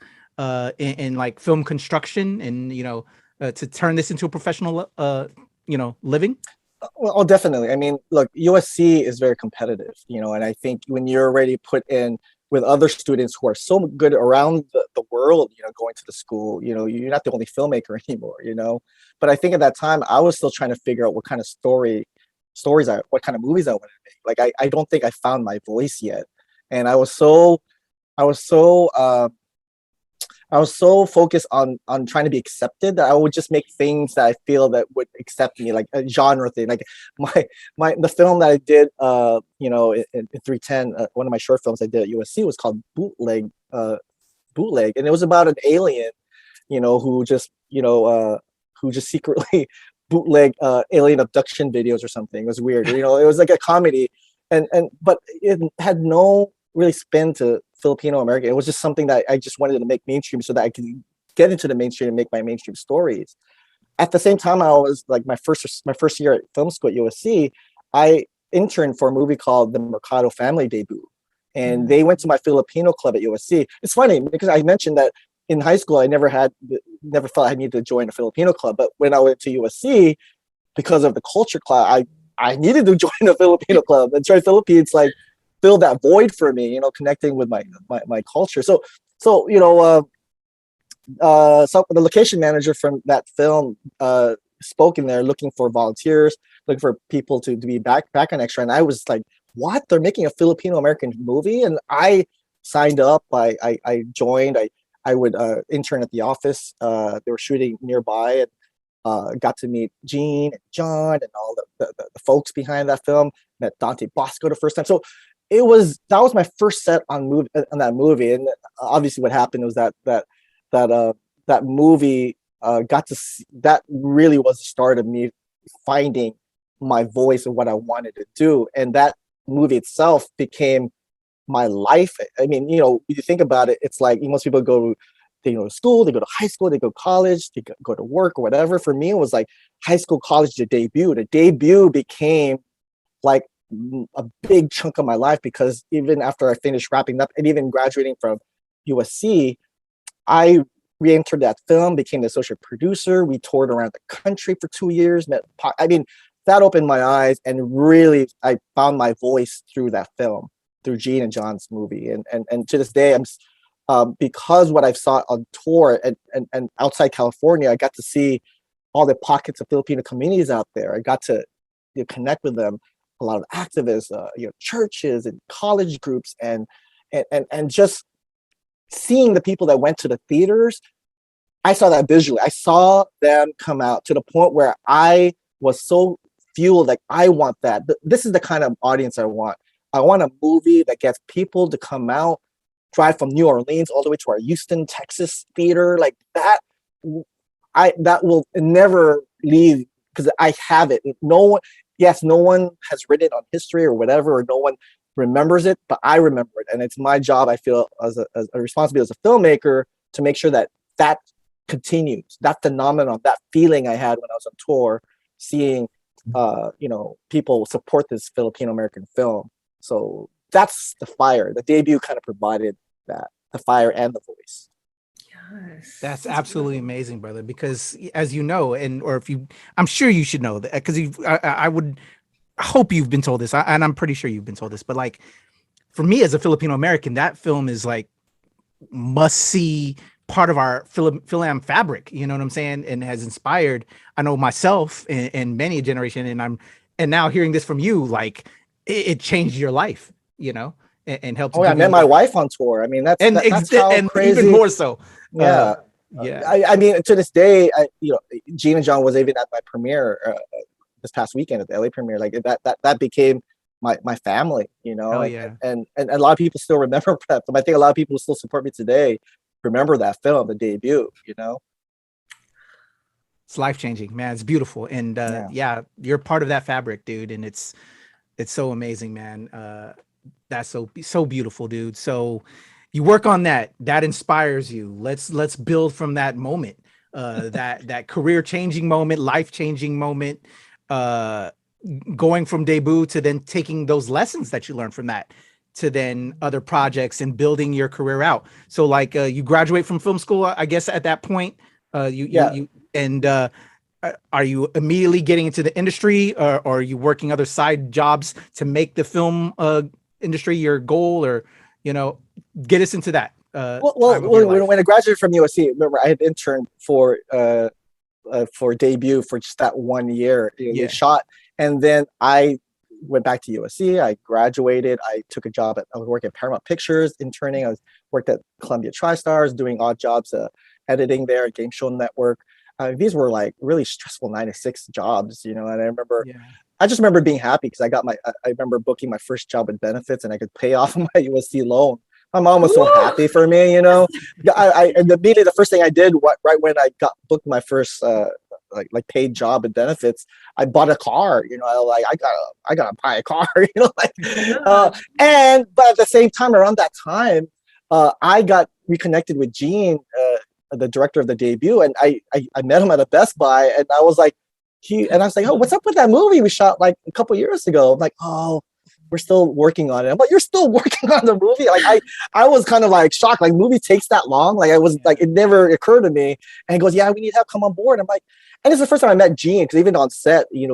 in like film construction and, to turn this into a professional, living? Well, definitely. I mean, look, USC is very competitive, and I think when you're already put in with other students who are so good around the world, going to the school, you're not the only filmmaker anymore, But I think at that time, I was still trying to figure out what kind of what kind of movies I wanted to make. Like, I don't think I found my voice yet. And I was so focused on trying to be accepted that I would just make things that I feel that would accept me, like a genre thing. Like the film that I did, in 310, one of my short films I did at USC was called Bootleg, and it was about an alien, who just secretly bootleg alien abduction videos or something. It was weird. It was like a comedy, but it had no really spin to Filipino American. It was just something that I just wanted to make mainstream so that I could get into the mainstream and make my mainstream stories. At the same time, I was like my first year at film school at USC, I interned for a movie called The Mercado Family Debut. And they went to my Filipino club at USC. It's funny because I mentioned that in high school, I never felt I needed to join a Filipino club. But when I went to USC, because of the culture class, I needed to join a Filipino club. And try Philippines, like, fill that void for me, connecting with my culture. So the location manager from that film spoke in there looking for volunteers, looking for people to be back on extra. And I was like, what? They're making a Filipino American movie? And I signed up. I joined. I would intern at the office. They were shooting nearby, and got to meet Gene and John and all the folks behind that film. Met Dante Bosco the first time. So that was my first set on that movie. And obviously what happened was that movie got to see, that really was the start of me finding my voice and what I wanted to do. And that movie itself became my life. I mean, when you think about it, it's like most people they go to school, they go to high school, they go to college, they go to work or whatever. For me, it was like high school, college, the debut. The debut became like a big chunk of my life, because even after I finished wrapping up and even graduating from USC, I re-entered that film, became the associate producer. We toured around the country for 2 years. That opened my eyes, and really I found my voice through that film, through Gene and John's movie. And to this day, I'm because what I've saw on tour and outside California, I got to see all the pockets of Filipino communities out there. I got to connect with them. A lot of activists, churches and college groups, and just seeing the people that went to the theaters. I saw that visually. I saw them come out to the point where I was so fueled, like, I want that. This is the kind of audience I want. I want a movie that gets people to come out, drive from New Orleans all the way to our Houston, Texas theater, like that. That will never leave, because I have it. No one has written it on history or whatever, or no one remembers it, but I remember it. And it's my job, I feel, as a responsibility as a filmmaker, to make sure that continues, that phenomenon, that feeling I had when I was on tour, seeing people support this Filipino American film. So that's the fire. The debut kind of provided that, the fire and the voice. Yes, that's absolutely amazing, brother. Because as you know, I'm sure you should know that, because I hope you've been told this, and I'm pretty sure you've been told this. But like, for me as a Filipino American, that film is like must see part of our film fabric. You know what I'm saying? And has inspired, I know, myself and many a generation. And now hearing this from you, like it changed your life. And helped. Oh, I met my wife on tour. I mean, that's how crazy. Even more so. Yeah. I mean, to this day, Gene and John was even at my premiere this past weekend, at the LA premiere. Like that became my family, Oh, yeah. And a lot of people still remember that. I think a lot of people who still support me today remember that film, the debut. It's life-changing, man. It's beautiful. And yeah, you're part of that fabric, dude. And it's so amazing, man. That's so beautiful, dude. So you work on that. That inspires you. Let's build from that moment. That career changing moment, life changing moment. Going from debut to then taking those lessons that you learned from that to then other projects and building your career out. So like you graduate from film school, I guess at that point, you and are you immediately getting into the industry, or are you working other side jobs to make the film industry your goal, or get us into that? When I graduated from USC, remember I had interned for debut for just that 1 year. They shot, and then I went back to USC. I graduated. I took a job I was working at Paramount Pictures, interning. I worked at Columbia TriStars, doing odd jobs, editing there at Game Show Network. These were like really stressful 9 to 6 jobs, and I remember, I just remember being happy because I remember booking my first job with benefits and I could pay off my USC loan. My mom was so happy for me, and immediately the first thing I did, right when I booked my first like paid job and benefits, I bought a car. I gotta buy a car. But at the same time, around that time, I got reconnected with Gene, the director of the debut, and I met him at a Best Buy, and I was like, oh, what's up with that movie we shot like a couple years ago? I'm like, oh, we're still working on it. I'm like, you're still working on the movie? Like I was kind of like shocked. Like, movie takes that long? Like, I was like, it never occurred to me. And he goes, yeah, we need help, come on board. I'm like, and it's the first time I met Gene, because even on set, I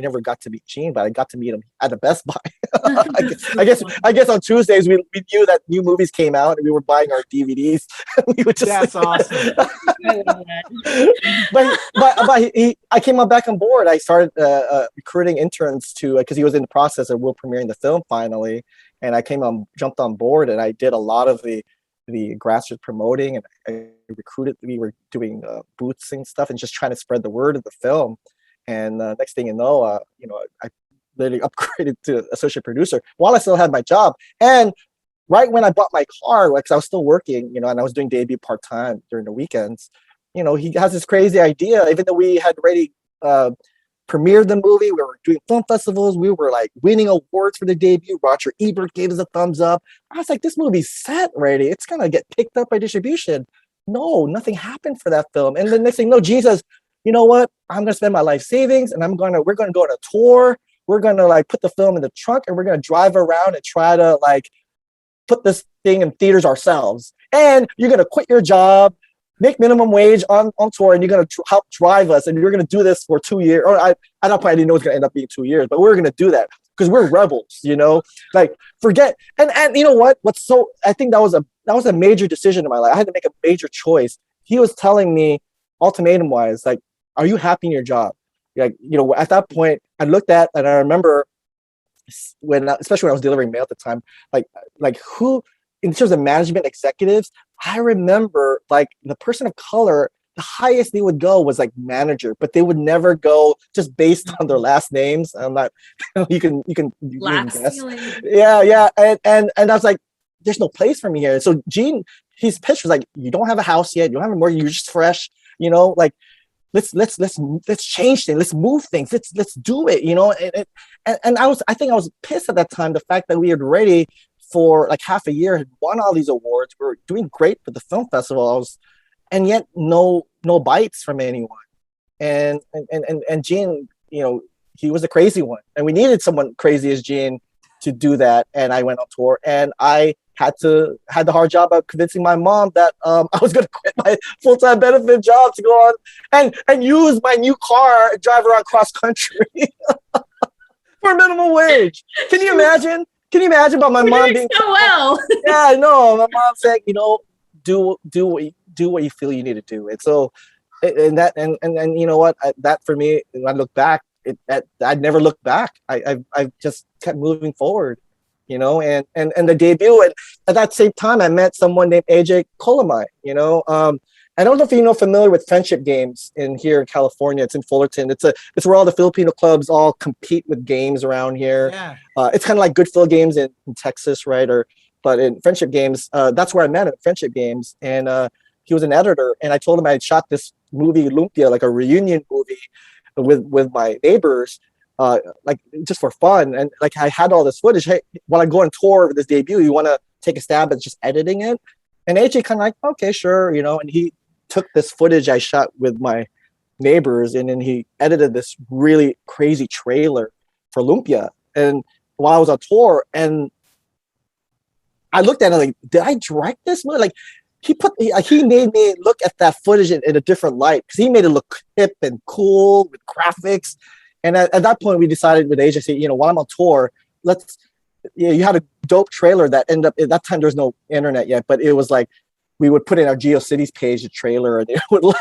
never got to meet Gene, but I got to meet him at the Best Buy. I guess on Tuesdays we knew that new movies came out and we were buying our DVDs. We would just That's awesome. I came back on board. I started recruiting interns because he was in the process of premiering the film finally, and I jumped on board, and I did a lot of the grassroots promoting, and I recruited. We were doing booths and stuff, and just trying to spread the word of the film. And next thing you know, I literally upgraded to associate producer while I still had my job. And right when I bought my car, because I was still working, and I was doing debut part time during the weekends. He has this crazy idea. Even though we had already premiered the movie, we were doing film festivals, we were like winning awards for the debut. Roger Ebert gave us a thumbs up. I was like, this movie's set already. It's gonna get picked up by distribution. No, nothing happened for that film. And the next thing, Gene says, you know what? I'm gonna spend my life savings, and we're gonna go on a tour. We're gonna like put the film in the trunk, and we're gonna drive around and try to like put this thing in theaters ourselves. And you're gonna quit your job, make minimum wage on tour, and you're going to help drive us, and you're going to do this for 2 years. Or at that point, I didn't know it was going to end up being 2 years, but we're going to do that because we're rebels, like forget. And you know what? I think that was a major decision in my life. I had to make a major choice. He was telling me ultimatum wise, like, are you happy in your job? Like, at that point I looked at, and I remember especially when I was delivering mail at the time, like who, in terms of management executives, I remember like the person of color, the highest they would go was like manager, but they would never go just based on their last names. I'm not, you can guess. Yeah. And I was like, there's no place for me here. So Gene, his pitch was like, you don't have a house yet, you don't have a mortgage, you're just fresh, like let's change things, let's move things, let's do it, and I think I was pissed at that time, the fact that we had already for like half a year had won all these awards. We were doing great for the film festival, and yet no bites from anyone. And Gene, he was a crazy one, and we needed someone crazy as Gene to do that. And I went on tour, and I had the hard job of convincing my mom that I was going to quit my full-time benefit job to go on and use my new car and drive around cross country for minimum wage. Can you imagine? Can you imagine about my mom being so well? Yeah, no, my mom said, do what you feel you need to do. And so, and you know what? That for me, when I look back, I'd never looked back. I just kept moving forward, and the debut. And at that same time, I met someone named AJ Colomai. I don't know if familiar with Friendship Games here in California. It's in Fullerton. It's where all the Filipino clubs all compete with games around here. Yeah. It's kind of like Goodfill Games in Texas, right? But in Friendship Games, that's where I met him at Friendship Games. And he was an editor. And I told him I had shot this movie, Lumpia, like a reunion movie with my neighbors, like just for fun. And like I had all this footage. Hey, when I go on tour with this debut, you want to take a stab at just editing it. And AJ kind of like, okay, sure, you know. And he took this footage I shot with my neighbors, and then he edited this really crazy trailer for Lumpia. And while I was on tour, and I looked at it like, did I direct this movie? Like, he made me look at that footage in a different light, because he made it look hip and cool with graphics. And at that point, we decided with AJ, you know, while I'm on tour, you had a dope trailer that ended up, at that time, there's no internet yet, but it was like, we would put in our GeoCities page a trailer, and we would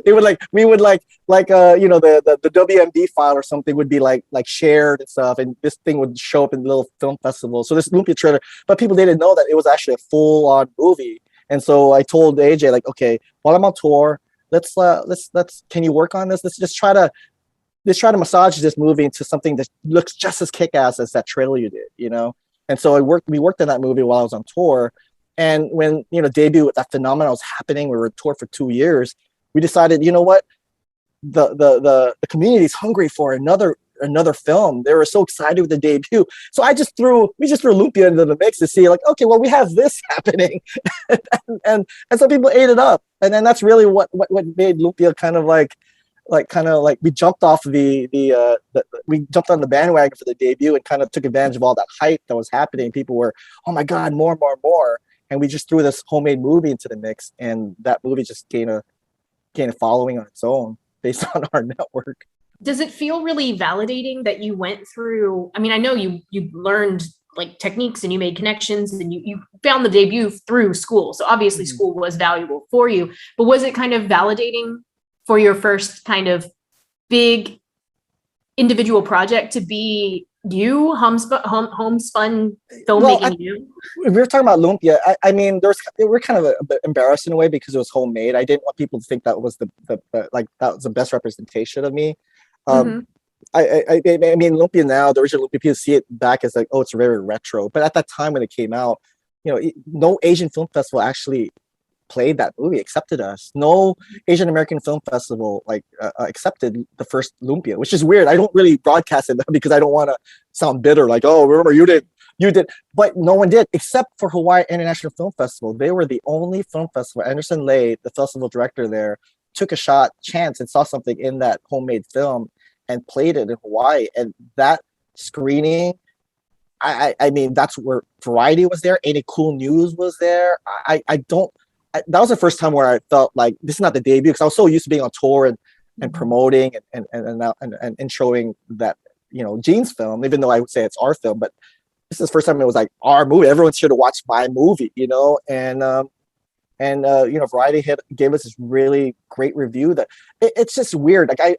you know, the WMD file or something would be like shared and stuff, and this thing would show up in the little film festival. So this Lumpia trailer, but people didn't know that it was actually a full-on movie. And so I told AJ, like, okay, while I'm on tour, let's can you work on this? Let's try to massage this movie into something that looks just as kick-ass as that trailer you did, you know? And so we worked on that movie while I was on tour. And when, you know, debut, that phenomenon was happening, we were on tour for 2 years, we decided, you know what, the community is hungry for another film. They were so excited with the debut. So we just threw Lumpia into the mix to see, like, okay, well, we have this happening. and so people ate it up. And then that's really what made Lumpia kind of like we jumped off we jumped on the bandwagon for the debut and kind of took advantage of all that hype that was happening. People were, oh my God, more. And we just threw this homemade movie into the mix, and that movie just gained a following on its own based on our network. Does it feel really validating that you went through, I mean, I know you learned like techniques and you made connections and you found the debut through school. So obviously school was valuable for you, but was it kind of validating for your first kind of big individual project to be you, homespun filmmaking? We were talking about Lumpia. I mean, we're kind of a bit embarrassed in a way because it was homemade. I didn't want people to think that was that was the best representation of me. I mean, Lumpia now, the original Lumpia, people see it back as like, oh, it's very retro. But at that time when it came out, you know, no Asian film festival actually played that movie, accepted us. No Asian American Film Festival accepted the first Lumpia, which is weird. I don't really broadcast it because I don't want to sound bitter, like, oh, remember you did, but no one did except for Hawaii International Film Festival. They were the only film festival. Anderson Lay, the festival director there, took a chance and saw something in that homemade film and played it in Hawaii. And that screening, I mean, that's where Variety was there. Any Cool News was there. That was the first time where I felt like this is not the debut, because I was so used to being on tour and promoting and introing that, you know, Gene's film, even though I would say it's our film, but this is the first time it was like our movie. Everyone's here to watch my movie, you know, and you know, Variety gave us this really great review that it's just weird. Like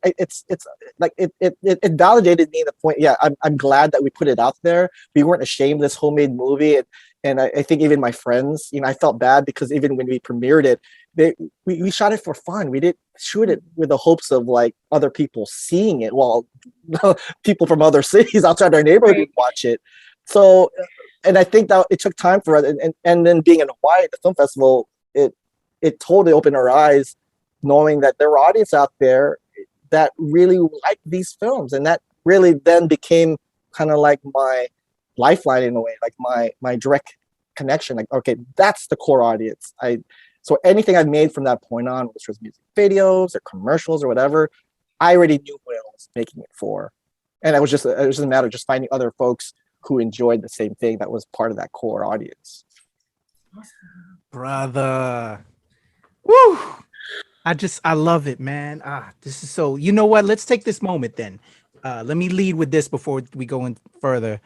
it validated me in the point. Yeah, I'm glad that we put it out there. We weren't ashamed of this homemade movie. And I think even my friends, you know, I felt bad because even when we premiered it, we shot it for fun. We didn't shoot it with the hopes of like other people seeing it while people from other cities outside our neighborhood would watch it. So, and I think that it took time for us. And then being in Hawaii at the film festival, it totally opened our eyes, knowing that there were audience out there that really liked these films. And that really then became kind of like my lifeline in a way, like my direct connection. Like, okay, that's the core audience. So anything I made from that point on, which was music videos or commercials or whatever, I already knew who I was making it for. And it was just a matter of just finding other folks who enjoyed the same thing that was part of that core audience. Brother. Woo! I love it, man. This is so, you know what? Let's take this moment then. Let me lead with this before we go in further.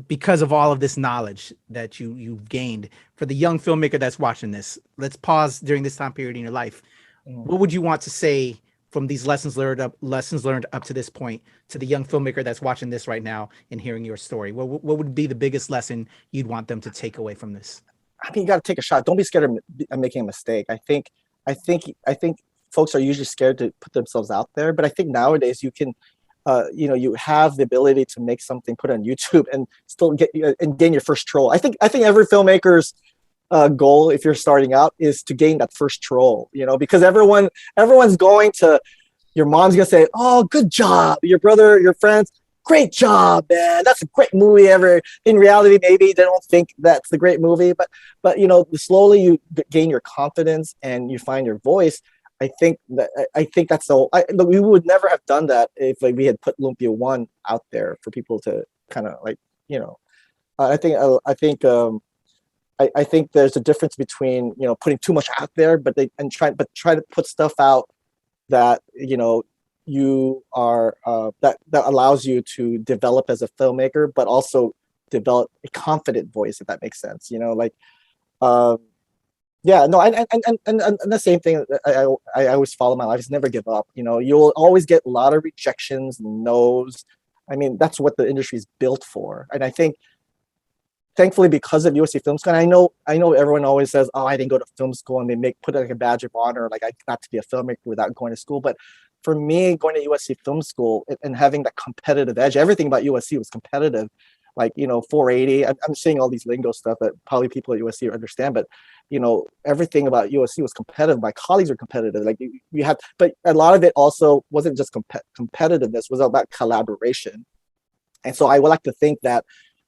Because of all of this knowledge that you've gained, for the young filmmaker that's watching this, let's pause during this time period in your life. What would you want to say from these lessons learned up to this point to the young filmmaker that's watching this right now and hearing your story? What would be the biggest lesson you'd want them to take away from this? I think you got to take a shot. Don't be scared of making a mistake. I think folks are usually scared to put themselves out there, but I think nowadays you can, you know, you have the ability to make something, put on YouTube, and still gain your first troll. I think every filmmaker's goal, if you're starting out, is to gain that first troll. You know, because everyone's going to, your mom's gonna say, "Oh, good job," your brother, your friends. great job, man. That's a great movie ever. In reality, maybe they don't think that's the great movie, but you know, slowly you gain your confidence and you find your voice. I think that's the we would never have done that if like we had put Lumpia 1 out there for people to kind of like, you know, I think there's a difference between, you know, putting too much out there, but try to put stuff out that, you know, you are that allows you to develop as a filmmaker, but also develop a confident voice, if that makes sense. You know, like yeah, no, and the same thing I always follow my life is never give up. You know, you'll always get a lot of rejections, no's. I mean, that's what the industry is built for. And I think, thankfully, because of USC Film School, and I know everyone always says, "Oh, I didn't go to film school," and they put it like a badge of honor, like I got to be a filmmaker without going to school. But for me, going to USC Film School and having that competitive edge, everything about USC was competitive. Like, you know, 480. I'm saying all these lingo stuff that probably people at USC understand, but you know, everything about USC was competitive. My colleagues were competitive. Like you had, but a lot of it also wasn't just competitiveness; was about collaboration. And so I would like to think that,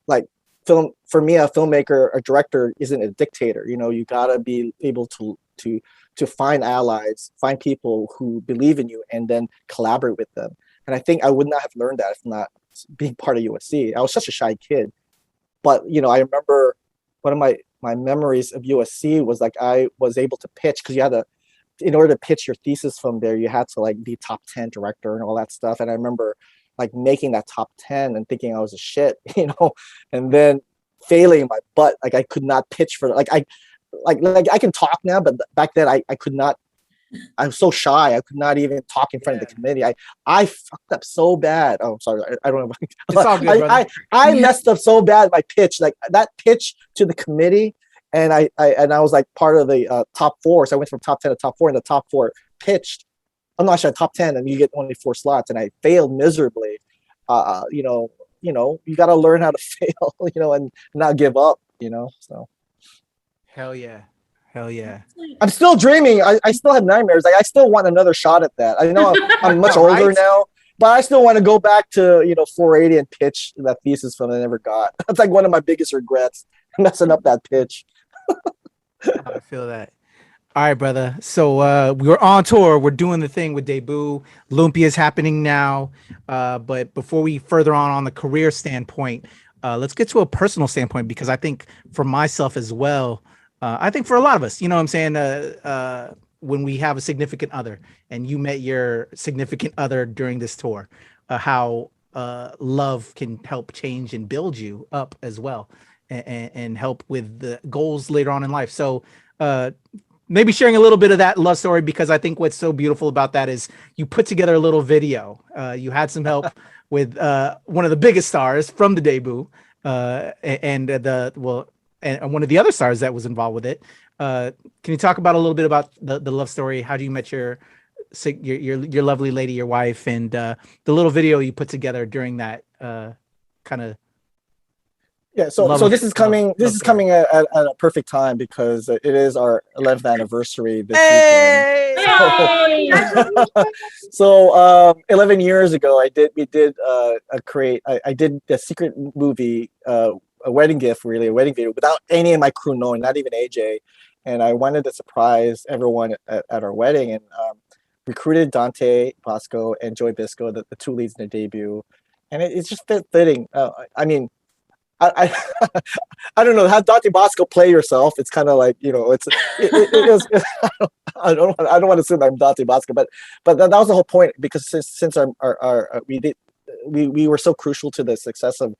like, for me, a filmmaker, a director isn't a dictator. You know, you gotta be able to find allies, find people who believe in you, and then collaborate with them. And I think I would not have learned that if not being part of USC. I was such a shy kid, but you know, I remember one of my memories of USC was like I was able to pitch, because you had to, in order to pitch your thesis from there, you had to like be top 10 director and all that stuff. And I remember like making that top 10 and thinking I was a shit, you know, and then failing my butt. Like I could not pitch for like I can talk now, but back then I could not. I was so shy. I could not even talk in front of the committee. I fucked up so bad. Oh, sorry. I don't know. It's all good, brother. I messed up so bad my pitch. Like that pitch to the committee, and I was like part of the top 4. So I went from top 10 to top 4, and the top 4 pitched. I'm not sure, top 10, and you get only 4 slots, and I failed miserably. You know, you got to learn how to fail, you know, and not give up, you know. So, hell yeah. I'm still dreaming. I still have nightmares. Like I still want another shot at that. I know I'm much older now, but I still want to go back to, you know, 480 and pitch that thesis film I never got. That's like one of my biggest regrets, messing up that pitch. I feel that. All right, brother. So we're on tour. We're doing the thing with Debut. Lumpia is happening now. But before we further on the career standpoint, let's get to a personal standpoint, because I think for myself as well, I think for a lot of us, you know what I'm saying? When we have a significant other, and you met your significant other during this tour, how love can help change and build you up as well, and help with the goals later on in life. So maybe sharing a little bit of that love story, because I think what's so beautiful about that is you put together a little video. You had some help with one of the biggest stars from the Debut, and one of the other stars that was involved with it. Can you talk about a little bit about the love story? How do you met your lovely lady, your wife, and the little video you put together during that kind of. Yeah, so this is coming at a perfect time, because it is our 11th anniversary this weekend. So 11 years ago, I did a secret movie, a wedding gift, really, a wedding video, without any of my crew knowing, not even AJ. And I wanted to surprise everyone at our wedding, and recruited Dante Bosco and Joy Bisco, the 2 leads in the Debut. And it's just fitting. I mean, I don't know, have Dante Bosco play yourself. It's kind of like, you know, it was, I don't want to say that I'm Dante Bosco, but that was the whole point, because since we were so crucial to the success of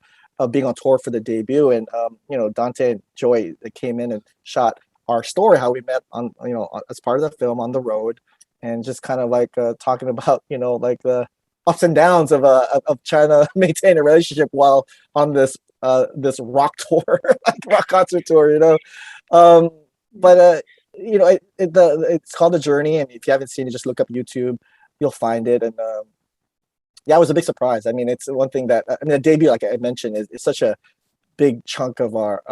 being on tour for the Debut, and you know, Dante and Joy, they came in and shot our story, how we met on, you know, as part of the film on the road, and just kind of like talking about, you know, like the ups and downs of trying to maintain a relationship while on this rock tour, like rock concert tour, you know. But you know, it's called The Journey, and if you haven't seen it, just look up YouTube, you'll find it. And yeah, it was a big surprise. I mean, it's one thing that, I mean, the Debut, like I mentioned, is such a big chunk of our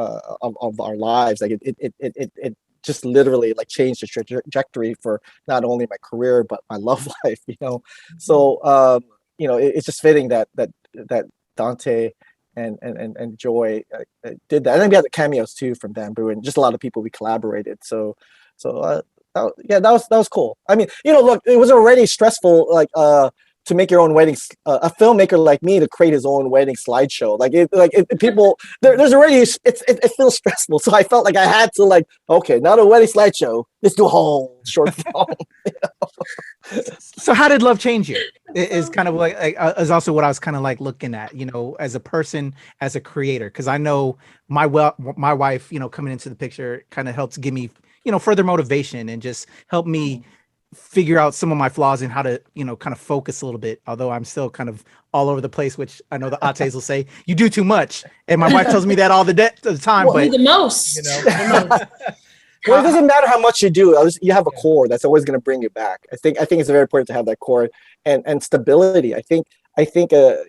lives. Like it just literally like changed the trajectory for not only my career but my love life, you know. So you know, it's just fitting that that Dante and Joy did that. And then we had the cameos too from Bamboo and just a lot of people we collaborated. That was cool. I mean, look, it was already stressful, like to make your own wedding. A filmmaker like me to create his own wedding slideshow, people there's already it feels stressful. So I felt like I had to okay, not a wedding slideshow. Let's do a whole short film. So how did love change you? Is kind of is also what I was kind of looking at, as a person, as a creator, because I know my wife, coming into the picture kind of helps give me, further motivation and just help me figure out some of my flaws and how to, kind of focus a little bit. Although I'm still kind of all over the place, which I know the Ates will say, you do too much. And my wife tells me that all the time. Well, but the most. Well, it doesn't matter how much you do. You have a core that's always going to bring you back. I think it's very important to have that core and stability. I think I think of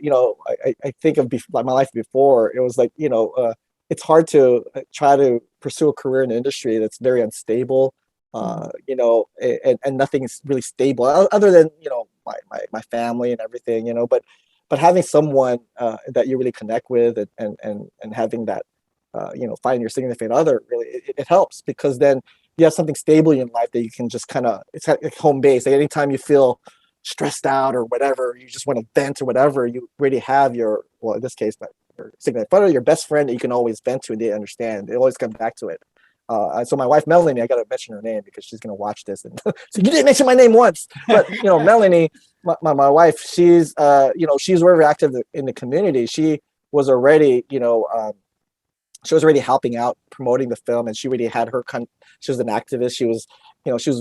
my life before. It was it's hard to try to pursue a career in an industry that's very unstable. And nothing is really stable other than my family and everything. But having someone that you really connect with and having that. Finding your significant other really it helps, because then you have something stable in life that you can just it's like home base. Anytime you feel stressed out or whatever, you just want to vent or whatever, you already have in this case, your significant other, your best friend that you can always vent to and they understand. They always come back to it. So my wife Melanie, I got to mention her name because she's gonna watch this. And so you didn't mention my name once, but Melanie, my wife, she's she's very active in the community. She was already helping out promoting the film, and she already had she was an activist. She was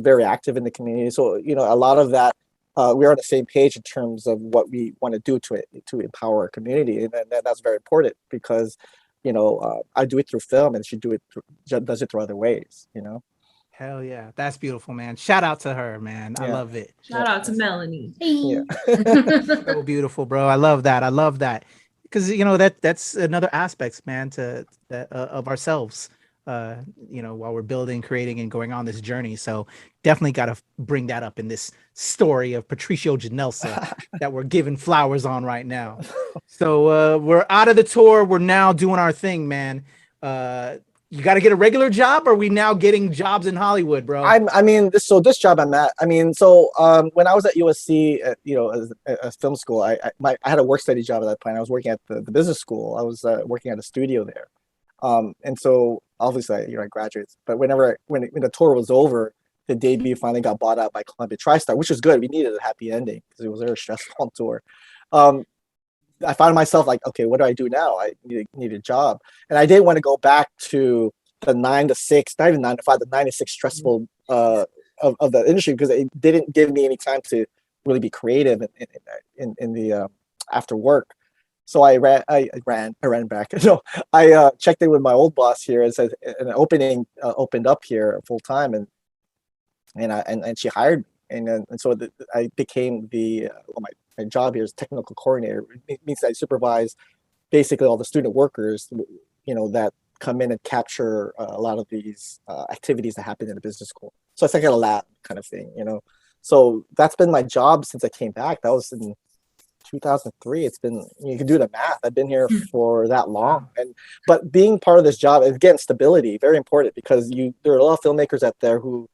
very active in the community. So a lot of that we're on the same page in terms of what we want to do to empower our community, and that's very important because I do it through film, and she does it through other ways. Hell yeah, that's beautiful, man. Shout out to her, man. Yeah. I love it. Shout out to Melanie. Yeah. So beautiful, bro. I love that. Because that's another aspect, man, of ourselves, while we're building, creating, and going on this journey. So definitely got to bring that up in this story of Patricio Ginelsa that we're giving flowers on right now. So we're out of the tour. We're now doing our thing, man. You got to get a regular job, or are we now getting jobs in Hollywood, bro? This job I'm at. When I was at USC, as film school, I had a work study job at that point. I was working at the business school. I was working at a studio there, and so obviously, I graduated. But when the tour was over, the debut finally got bought out by Columbia TriStar, which was good. We needed a happy ending because it was a very stressful tour. I found myself okay, what do I do now? I need a job. And I didn't want to go back to the 9 to 6, not even 9 to 5, the 9 to 6 stressful of the industry, because it didn't give me any time to really be creative in the after work. So I ran back. I checked in with my old boss here and said an opening opened up here full time, and she hired me. And so I became my job here is technical coordinator. It means I supervise basically all the student workers, that come in and capture a lot of these activities that happen in the business school. So it's like a lab kind of thing, So that's been my job since I came back. That was in 2003. It's been, you can do the math. I've been here for that long. But being part of this job, again, stability, very important, because there are a lot of filmmakers out there who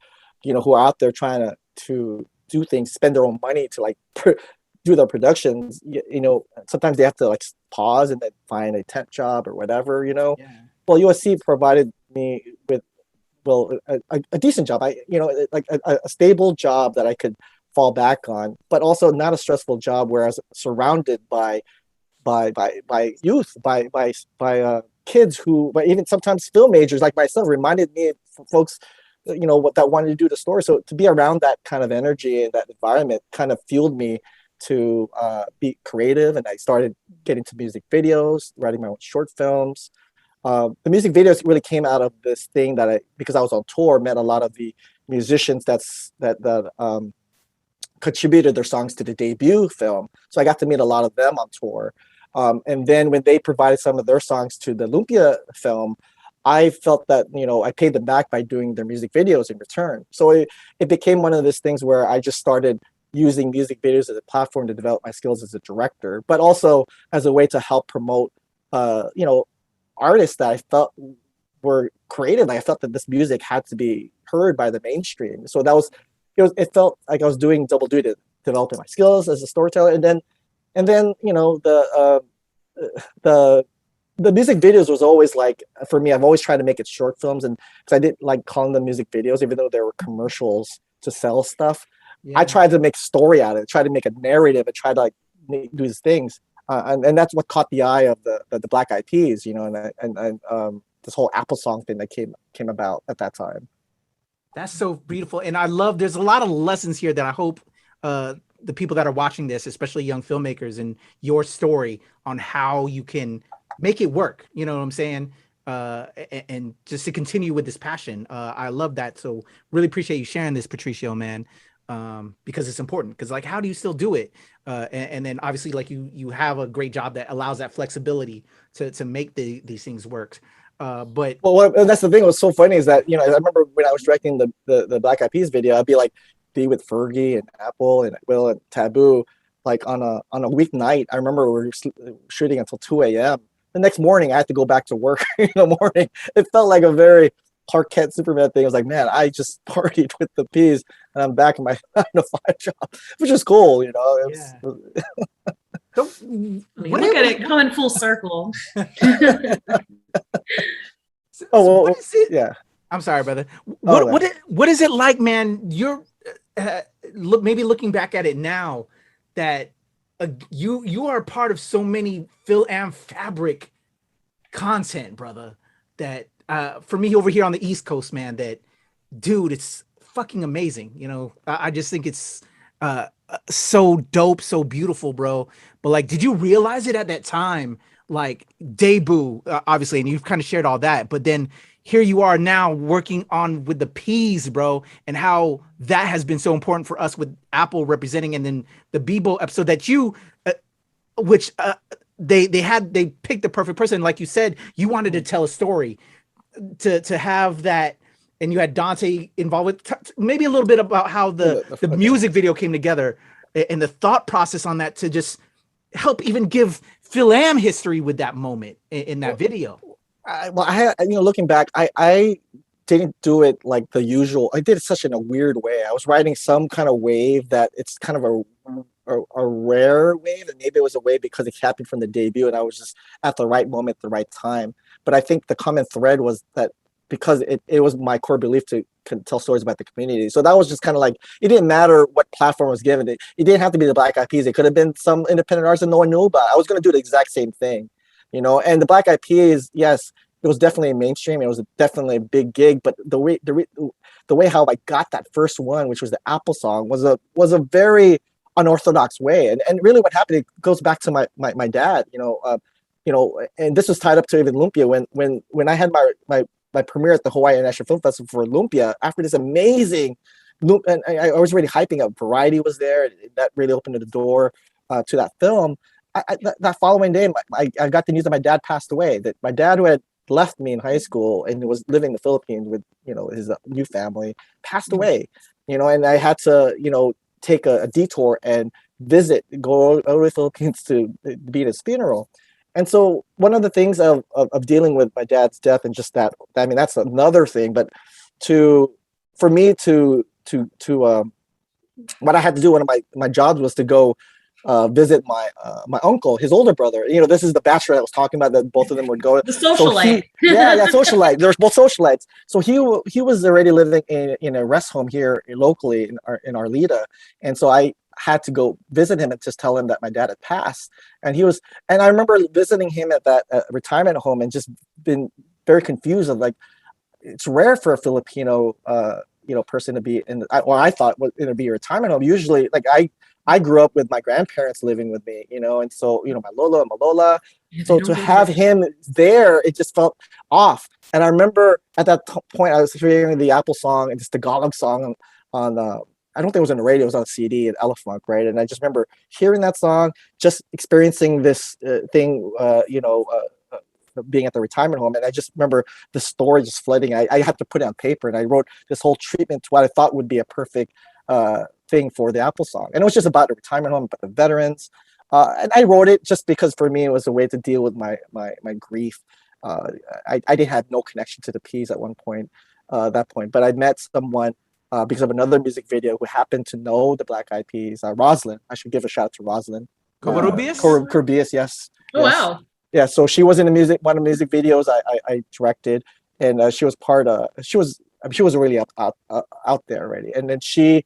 are out there trying to do things, spend their own money to do their productions. Sometimes they have to pause and then find a temp job or whatever. Yeah. Well, USC provided me with a decent job. A stable job that I could fall back on, but also not a stressful job where I was surrounded by youth, by kids who, but even sometimes film majors like myself, reminded me of folks what that wanted to do the story. So to be around that kind of energy and that environment kind of fueled me to be creative, and I started getting to music videos, writing my own short films. The music videos really came out of this thing because I was on tour, met a lot of the musicians that contributed their songs to the debut film. So I got to meet a lot of them on tour. And then when they provided some of their songs to the Lumpia film, I felt that, I paid them back by doing their music videos in return. So it became one of those things where I just started using music videos as a platform to develop my skills as a director, but also as a way to help promote, artists that I felt were creative. Like I felt that this music had to be heard by the mainstream. So it felt like I was doing double duty, developing my skills as a storyteller, and then the music videos was always like, for me, I've always tried to make it short films, and because I didn't like calling them music videos, even though there were commercials to sell stuff. Yeah. I tried to make story out of it, try to make a narrative, and try to like do these things, and that's what caught the eye of the Black Eyed Peas, and this whole Apple song thing that came about at that time. That's so beautiful, and I love. There's a lot of lessons here that I hope the people that are watching this, especially young filmmakers, and your story on how you can make it work. You know what I'm saying? And just to continue with this passion. I love that. So really appreciate you sharing this, Patricio, man. Because it's important. Because like, how do you still do it? And then obviously, like you have a great job that allows that flexibility to make these things work. But that's the thing. What's so funny is that I remember when I was directing the Black Eyed Peas video, I'd be with Fergie and Apple and Will and Taboo, like on a weeknight. I remember we were shooting until 2 a.m. The next morning, I had to go back to work in the morning. It felt like a very Clark Kent Superman thing. I was like, man, I just partied with the Peas, and I'm back in my 9-to-5 job, which is cool, Yeah. Look at it coming full circle. What is it? Yeah. I'm sorry, brother. What is it like, man? You're maybe looking back at it now that you are a part of so many Fil-Am fabric content, brother, that for me over here on the East Coast, man, that dude, it's fucking amazing. I just think it's so dope, so beautiful, bro. But like, did you realize it at that time? Like debut, obviously, and you've kind of shared all that, but then here you are now working on with the Peas, bro, and how that has been so important for us with Apple representing, and then the Bebo episode that you, which they picked the perfect person, like you said, you wanted to tell a story, to have that, and you had Dante involved with maybe a little bit about how the music video came together and the thought process on that to just help even give Fil-Am history with that moment in that video. Looking back, I didn't do it like the usual. I did it such in a weird way. I was riding some kind of wave that it's kind of a rare wave, and maybe it was a wave because it happened from the debut, and I was just at the right moment, at the right time. But I think the common thread was that because it was my core belief to tell stories about the community. So that was just kind of like, it didn't matter what platform was given. It didn't have to be the Black Eyed Peas. It could have been some independent artist that no one knew about. I was going to do the exact same thing, and the Black Eyed Peas, yes, it was definitely mainstream. It was definitely a big gig, but the way how I got that first one, which was the Apple song, was a very unorthodox way. And really what happened, it goes back to my dad, and this was tied up to even Lumpia when I had my premiere at the Hawaii International Film Festival for Lumpia. After this amazing, and I was really hyping up. Variety was there. And that really opened the door to that film. That following day, I got the news that my dad passed away. That my dad, who had left me in high school and was living in the Philippines with his new family, passed away. And I had to take a detour and go over to the Philippines to be at his funeral. And so one of the things of dealing with my dad's death, and just that, I mean, that's another thing, but for me to what I had to do, one of my jobs was to go visit my uncle, his older brother. This is the bachelor I was talking about, that both of them would go. The socialite. Socialite. They're both socialites. So he was already living in a rest home here locally in Arleta, and so I had to go visit him and just tell him that my dad had passed. And I remember visiting him at that retirement home and just been very confused of, like, it's rare for a Filipino person to be I thought was going to be a retirement home. Usually, like, I grew up with my grandparents living with me, and so, my Lolo and Malola. So to have him there, it just felt off. And I remember at that point, I was hearing the Apple song and this Tagalog song on I don't think it was on the radio, it was on CD at Elephant, right? And I just remember hearing that song, just experiencing this thing, being at the retirement home. And I just remember the story just flooding. I had to put it on paper, and I wrote this whole treatment to what I thought would be a perfect thing for the Apple song, and it was just about the retirement home, about the veterans. And I wrote it just because for me it was a way to deal with my grief. I didn't have no connection to the P's at one point, that point, but I met someone because of another music video who happened to know the Black Eyed Peas. Roslyn, I should give a shout out to Roslyn. Corbius, yes. Oh, yes. wow. Yeah, so she was in one of the music videos I directed, and she was she was really out there already. And then she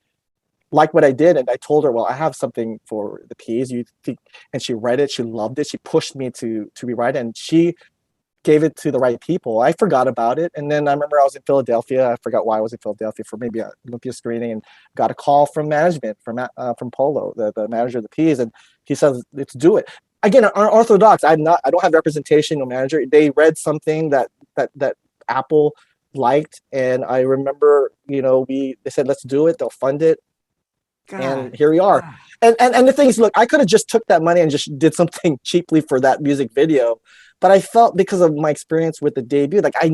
liked what I did, and I told her, well, I have something for the P's. And she read it, she loved it, she pushed me to rewrite it, and she gave it to the right people. I forgot about it, and then I remember I was in Philadelphia. I forgot why I was in Philadelphia for maybe a Lumpia screening, and got a call from management from Polo, the manager of the P's, and he says, let's do it. Again, unorthodox. I don't have representation, no manager. They read something that Apple liked, and I remember, they said, let's do it. They'll fund it. God. And here we are. And the thing is, look, I could have just took that money and just did something cheaply for that music video, but I felt, because of my experience with the debut, like I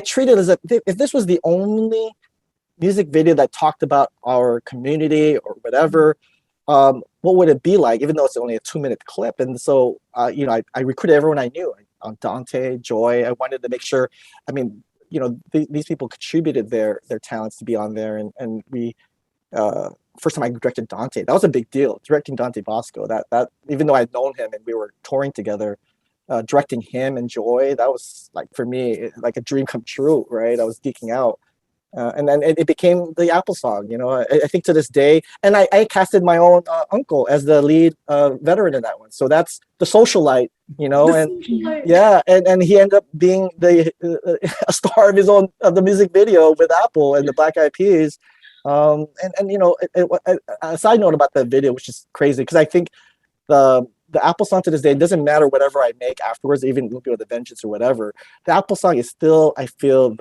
treated it as if this was the only music video that talked about our community or whatever, what would it be like, even though it's only a 2-minute clip? And so, I recruited everyone I knew, Dante, Joy. I wanted to make sure, these people contributed their talents to be on there, and we, first time I directed Dante, that was a big deal. Directing Dante Bosco, that even though I'd known him and we were touring together, directing him and Joy, that was like, for me, like a dream come true, right? I was geeking out. And then it became the Apple song, I think to this day. And I casted my own uncle as the lead veteran in that one. So that's the socialite, yeah. And he ended up being a star of his own, of the music video with Apple and the Black Eyed Peas. A side note about that video, which is crazy, because I think the Apple song to this day, it doesn't matter whatever I make afterwards, even Lumpia with a Vengeance or whatever, the Apple song is still, I feel,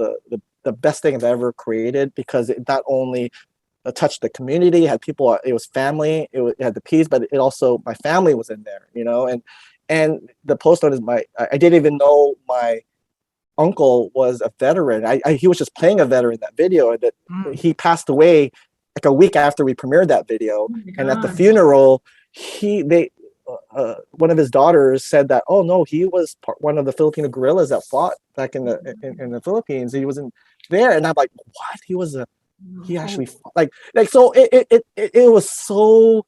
the best thing I've ever created, because it not only touched the community, had people, it was family, it had the P's, but it also, my family was in there, and the post note is I didn't even know my uncle was a veteran. He was just playing a veteran in that video, and that he passed away like a week after we premiered that video. And at the funeral, one of his daughters said that, oh no, he was one of the Filipino guerrillas that fought back in the Philippines. He wasn't there, and I'm like, what? He actually fought. like so. It was so.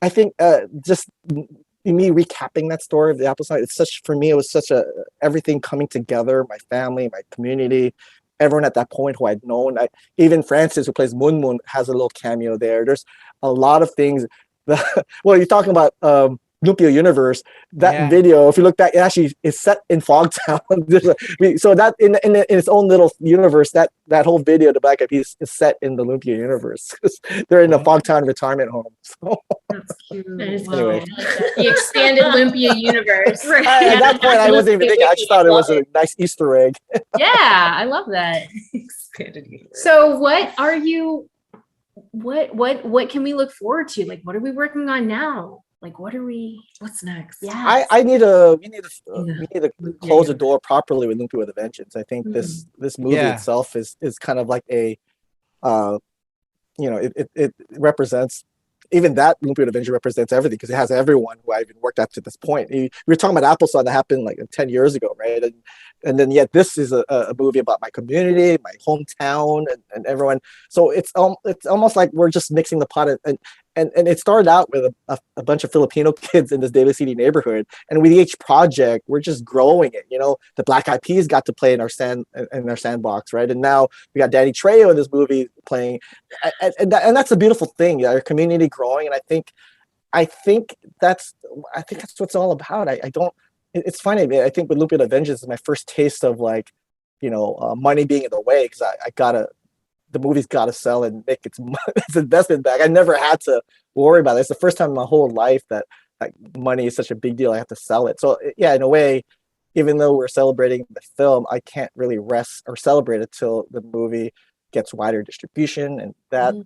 I think just me recapping that story of the Apple song. It's such, for me, it was such everything coming together. My family, my community, everyone at that point who I'd known. Even Francis, who plays Moon Moon, has a little cameo there. There's a lot of things. Well, you're talking about Lumpia universe. That video, if you look back, it actually is set in Fogtown. So that in its own little universe, that whole video, the Black Eyed Peas, is set in the Lumpia universe. They're in a Fogtown retirement home. So. That's cute. Anyway. The expanded Lumpia universe. Right. At that point, I wasn't even thinking. I just thought it was a nice Easter egg. Yeah, I love that. Expanded universe. So what are you, what can we look forward to? Like, what are we working on now? Like, what's next? Yeah. We need to close the door properly with Lumpia with a Vengeance. I think this movie itself is kind of like a, it represents, even that Lumpia with a Vengeance represents everything, because it has everyone who I've worked at to this point. We were talking about Apple Song that happened like 10 years ago, right? And then yet this is a movie about my community, my hometown, and everyone. So it's almost like we're just mixing the pot, and it started out with a bunch of Filipino kids in this Daly City neighborhood, and with each project we're just growing it. The Black Eyed Peas got to play in our sandbox, right? And now we got Danny Trejo in this movie playing, and that's a beautiful thing. Our community growing, and I think that's what it's all about. It's funny. I think with Lumpia the Vengeance is my first taste of money being in the way, because the movie's got to sell and make its investment back. I never had to worry about it. It's the first time in my whole life that money is such a big deal. I have to sell it. So yeah, in a way, even though we're celebrating the film, I can't really rest or celebrate it till the movie gets wider distribution and that.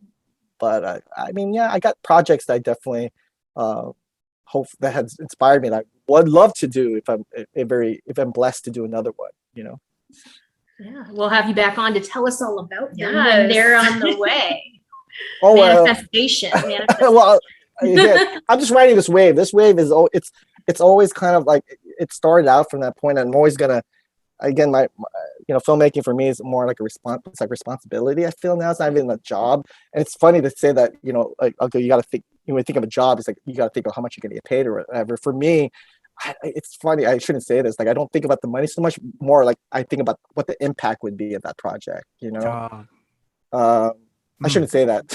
But I got projects that I definitely hope that has inspired me, and I would love to do if I'm blessed to do another one. Yeah, we'll have you back on to tell us all about them when they're on the way. Oh well. Manifestation. Well, again, I'm just riding this wave. This wave is it's always kind of like it started out from that point. I'm always gonna again my filmmaking for me is more like it's like responsibility. I feel now it's not even a job, and it's funny to say that like okay, you got to think when you think of a job, it's like you got to think of how much you're gonna get paid or whatever. For me, it's funny. I shouldn't say this. Like I don't think about the money so much. More like I think about what the impact would be of that project. I shouldn't say that.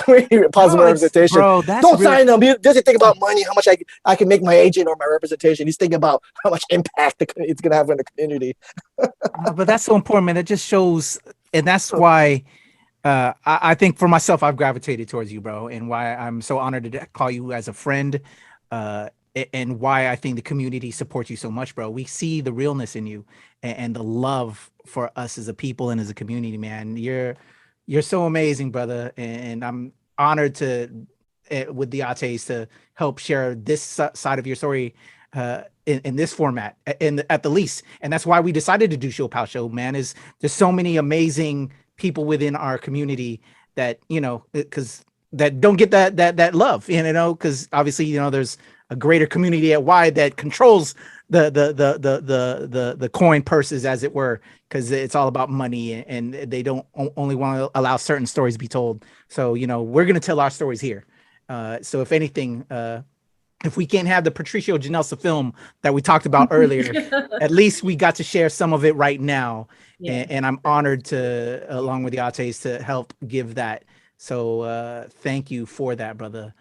Positive representation. Bro, don't sign them. He doesn't think about money, how much I can make my agent or my representation. He's thinking about how much impact it's going to have on the community. But that's so important, man. It just shows, and that's why I think for myself, I've gravitated towards you, bro, and why I'm so honored to call you as a friend, and why I think the community supports you so much, bro. We see the realness in you and the love for us as a people and as a community, man. You're so amazing, brother, and I'm honored to, with the Ates, to help share this side of your story in this format, at the least. And that's why we decided to do ShoPowSho, man. Is there's so many amazing people within our community that because that don't get that love, because obviously there's a greater community at wide that controls the coin purses, as it were, because it's all about money, and they don't only want to allow certain stories to be told. So we're gonna tell our stories here. So if anything, if we can't have the Patricio Ginelsa film that we talked about earlier, at least we got to share some of it right now. Yeah. And I'm honored to, along with the Ates, to help give that. So thank you for that, brother.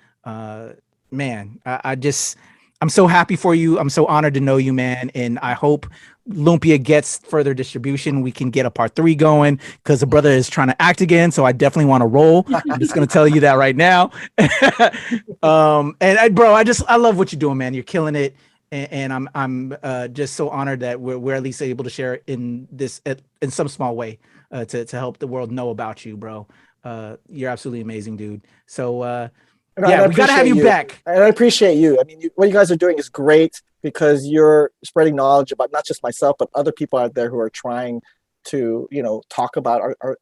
Man, I'm so happy for you. I'm so honored to know you, man. And I hope Lumpia gets further distribution. We can get a part 3 going, because the brother is trying to act again. So I definitely want to roll. I'm just going to tell you that right now. Bro, I love what you're doing, man. You're killing it. And I'm just so honored that we're at least able to share in this in some small way to help the world know about you, bro. You're absolutely amazing, dude. So, yeah, we gotta have you back. And I appreciate you. I mean, what you guys are doing is great, because you're spreading knowledge about not just myself, but other people out there who are trying to, talk about or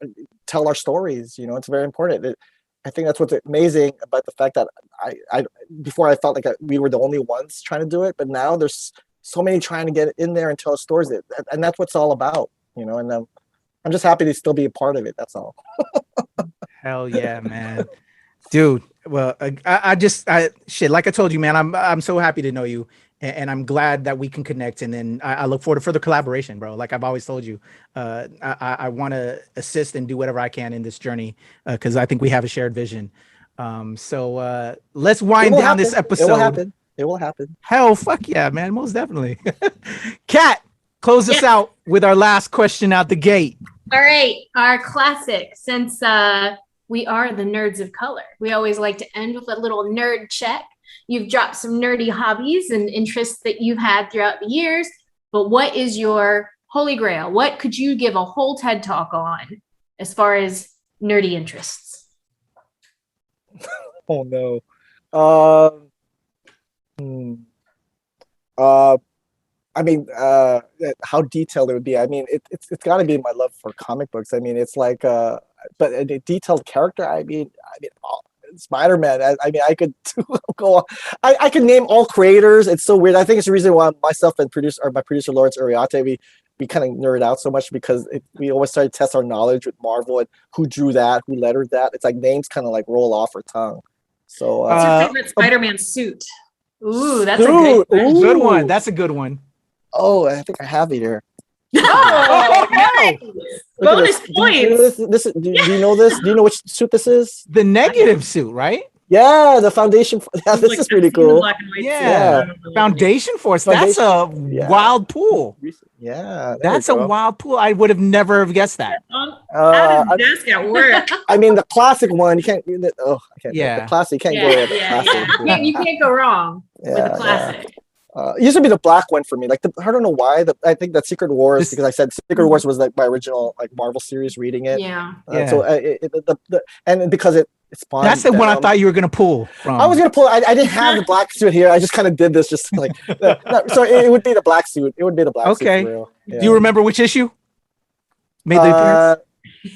tell our stories. It's very important. I think that's what's amazing about the fact that I before I felt like we were the only ones trying to do it, but now there's so many trying to get in there and tell stories, and that's what it's all about. And I'm just happy to still be a part of it. That's all. Hell yeah, man. Dude, well, I shit, like I told you, man, I'm so happy to know you, and I'm glad that we can connect, and then I look forward to further collaboration, bro. Like I've always told you, I want to assist and do whatever I can in this journey, because I think we have a shared vision. So let's wind down this episode. It will happen. Hell, fuck yeah, man, most definitely. Kat, close us out with our last question out the gate. All right, our classic, since we are the nerds of color, we always like to end with a little nerd check. You've dropped some nerdy hobbies and interests that you've had throughout the years, but what is your holy grail? What could you give a whole TED talk on as far as nerdy interests? Oh no. I mean, how detailed it would be. I mean, it's got to be my love for comic books. I mean, it's like, but a detailed character. I mean, Spider-Man. I mean, I could go on. I could name all creators. It's so weird. I think it's the reason why myself and my producer Lawrence Uriarte, we kind of nerd out so much, because we always try to test our knowledge with Marvel and who drew that, who lettered that. It's like names kind of like roll off our tongue. So, what's your favorite Spider-Man suit? Ooh, that's a good one. That's a good one. Oh, I think I have it here. Oh, nice. Bonus points. Do you know this? Do you know which suit this is? The negative suit, right? Yeah, the Foundation. Yeah, this is pretty cool. Yeah. Foundation Force. That's a wild pool. Yeah, that's a wild pool. I would have never have guessed that. Out of desk at work. I mean, the classic one. You can't. Oh, I can't. Yeah. The classic. You can't go with the classic. You can't go wrong with the classic. It used to be the black one for me. Like I don't know why. I think that Secret Wars, because I said Secret Wars was like my original like Marvel series reading it. Yeah. So and because it spawned. That's the one I thought you were gonna pull from. I was gonna pull. I didn't have the black suit here. I just kind of did this, just like. So it would be the black suit. It would be the black suit. Okay. For real. Yeah. Do you remember which issue made the appearance?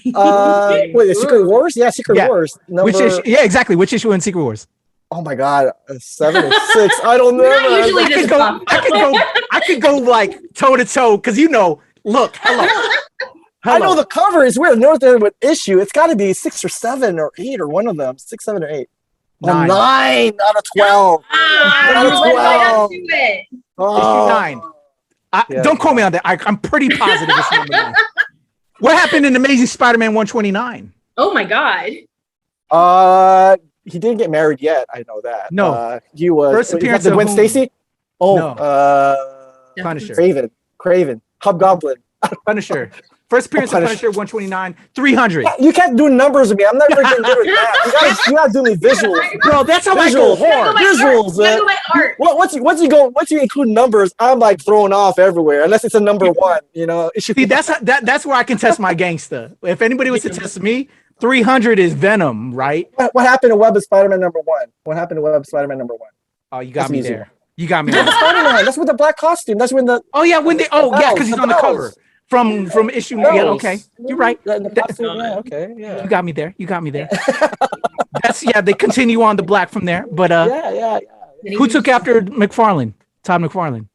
Wait, Secret Wars? Yeah, Secret Wars. Which issue? Yeah, exactly. Which issue in Secret Wars? Oh my God, 7 or 6. I don't know. Not usually this tough. I could go like toe to toe because look, hello. I know the cover is weird. North End with issue. It's got to be 6 or 7 or 8 or one of them. 6, 7 or 8. 9 out of 12. Out of 12. Issue 9. Don't quote me on that. I'm pretty positive it's number 9. What happened in Amazing Spider-Man 129? Oh my God. He didn't get married yet. I know that. No. He was first appearance of Gwen Stacy. Oh, no. Punisher. Craven. Hobgoblin. Punisher. First appearance of Punisher 129, 300. You can't do numbers with me. I'm never getting good at that. You gotta do me visuals. Bro, that's how I go hard. Visuals. Once you include numbers, I'm like thrown off everywhere. Unless it's a number 1, See, that's where I can test my gangster. If anybody was to test me, 300 is Venom, right? What happened to Web of Spider-Man number 1? What happened to Web of Spider-Man number 1? Oh, you got me there. You got me there. Spider-Man. That's with the black costume. That's when the. Oh yeah, because he's on the cover. From issue. Yeah, okay. You're right. Okay. Yeah. You got me there. They continue on the black from there. But yeah. Who took after McFarlane? Todd McFarlane.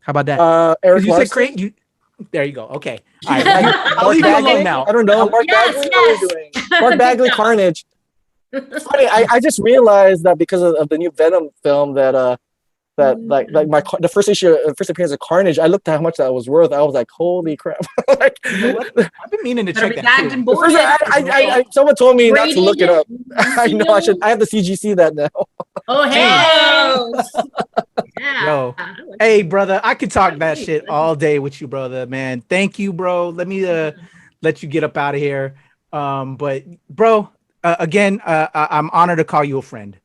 How about that? Eric you said great. There you go. Okay. All right. I'll leave you alone now. I don't know. Mark Bagley, what are you doing? Mark Bagley, Carnage. It's funny. I just realized that because of the new Venom film that the first appearance of Carnage, I looked at how much that was worth. I was like, holy crap. I've been meaning to check that too. Someone told me not to look it up. I know I should. I have the CGC that now. Oh, hey. Yo, hey, brother, I could talk that shit all day with you, brother, man. Thank you, bro. Let me let you get up out of here. But bro, again, I'm honored to call you a friend.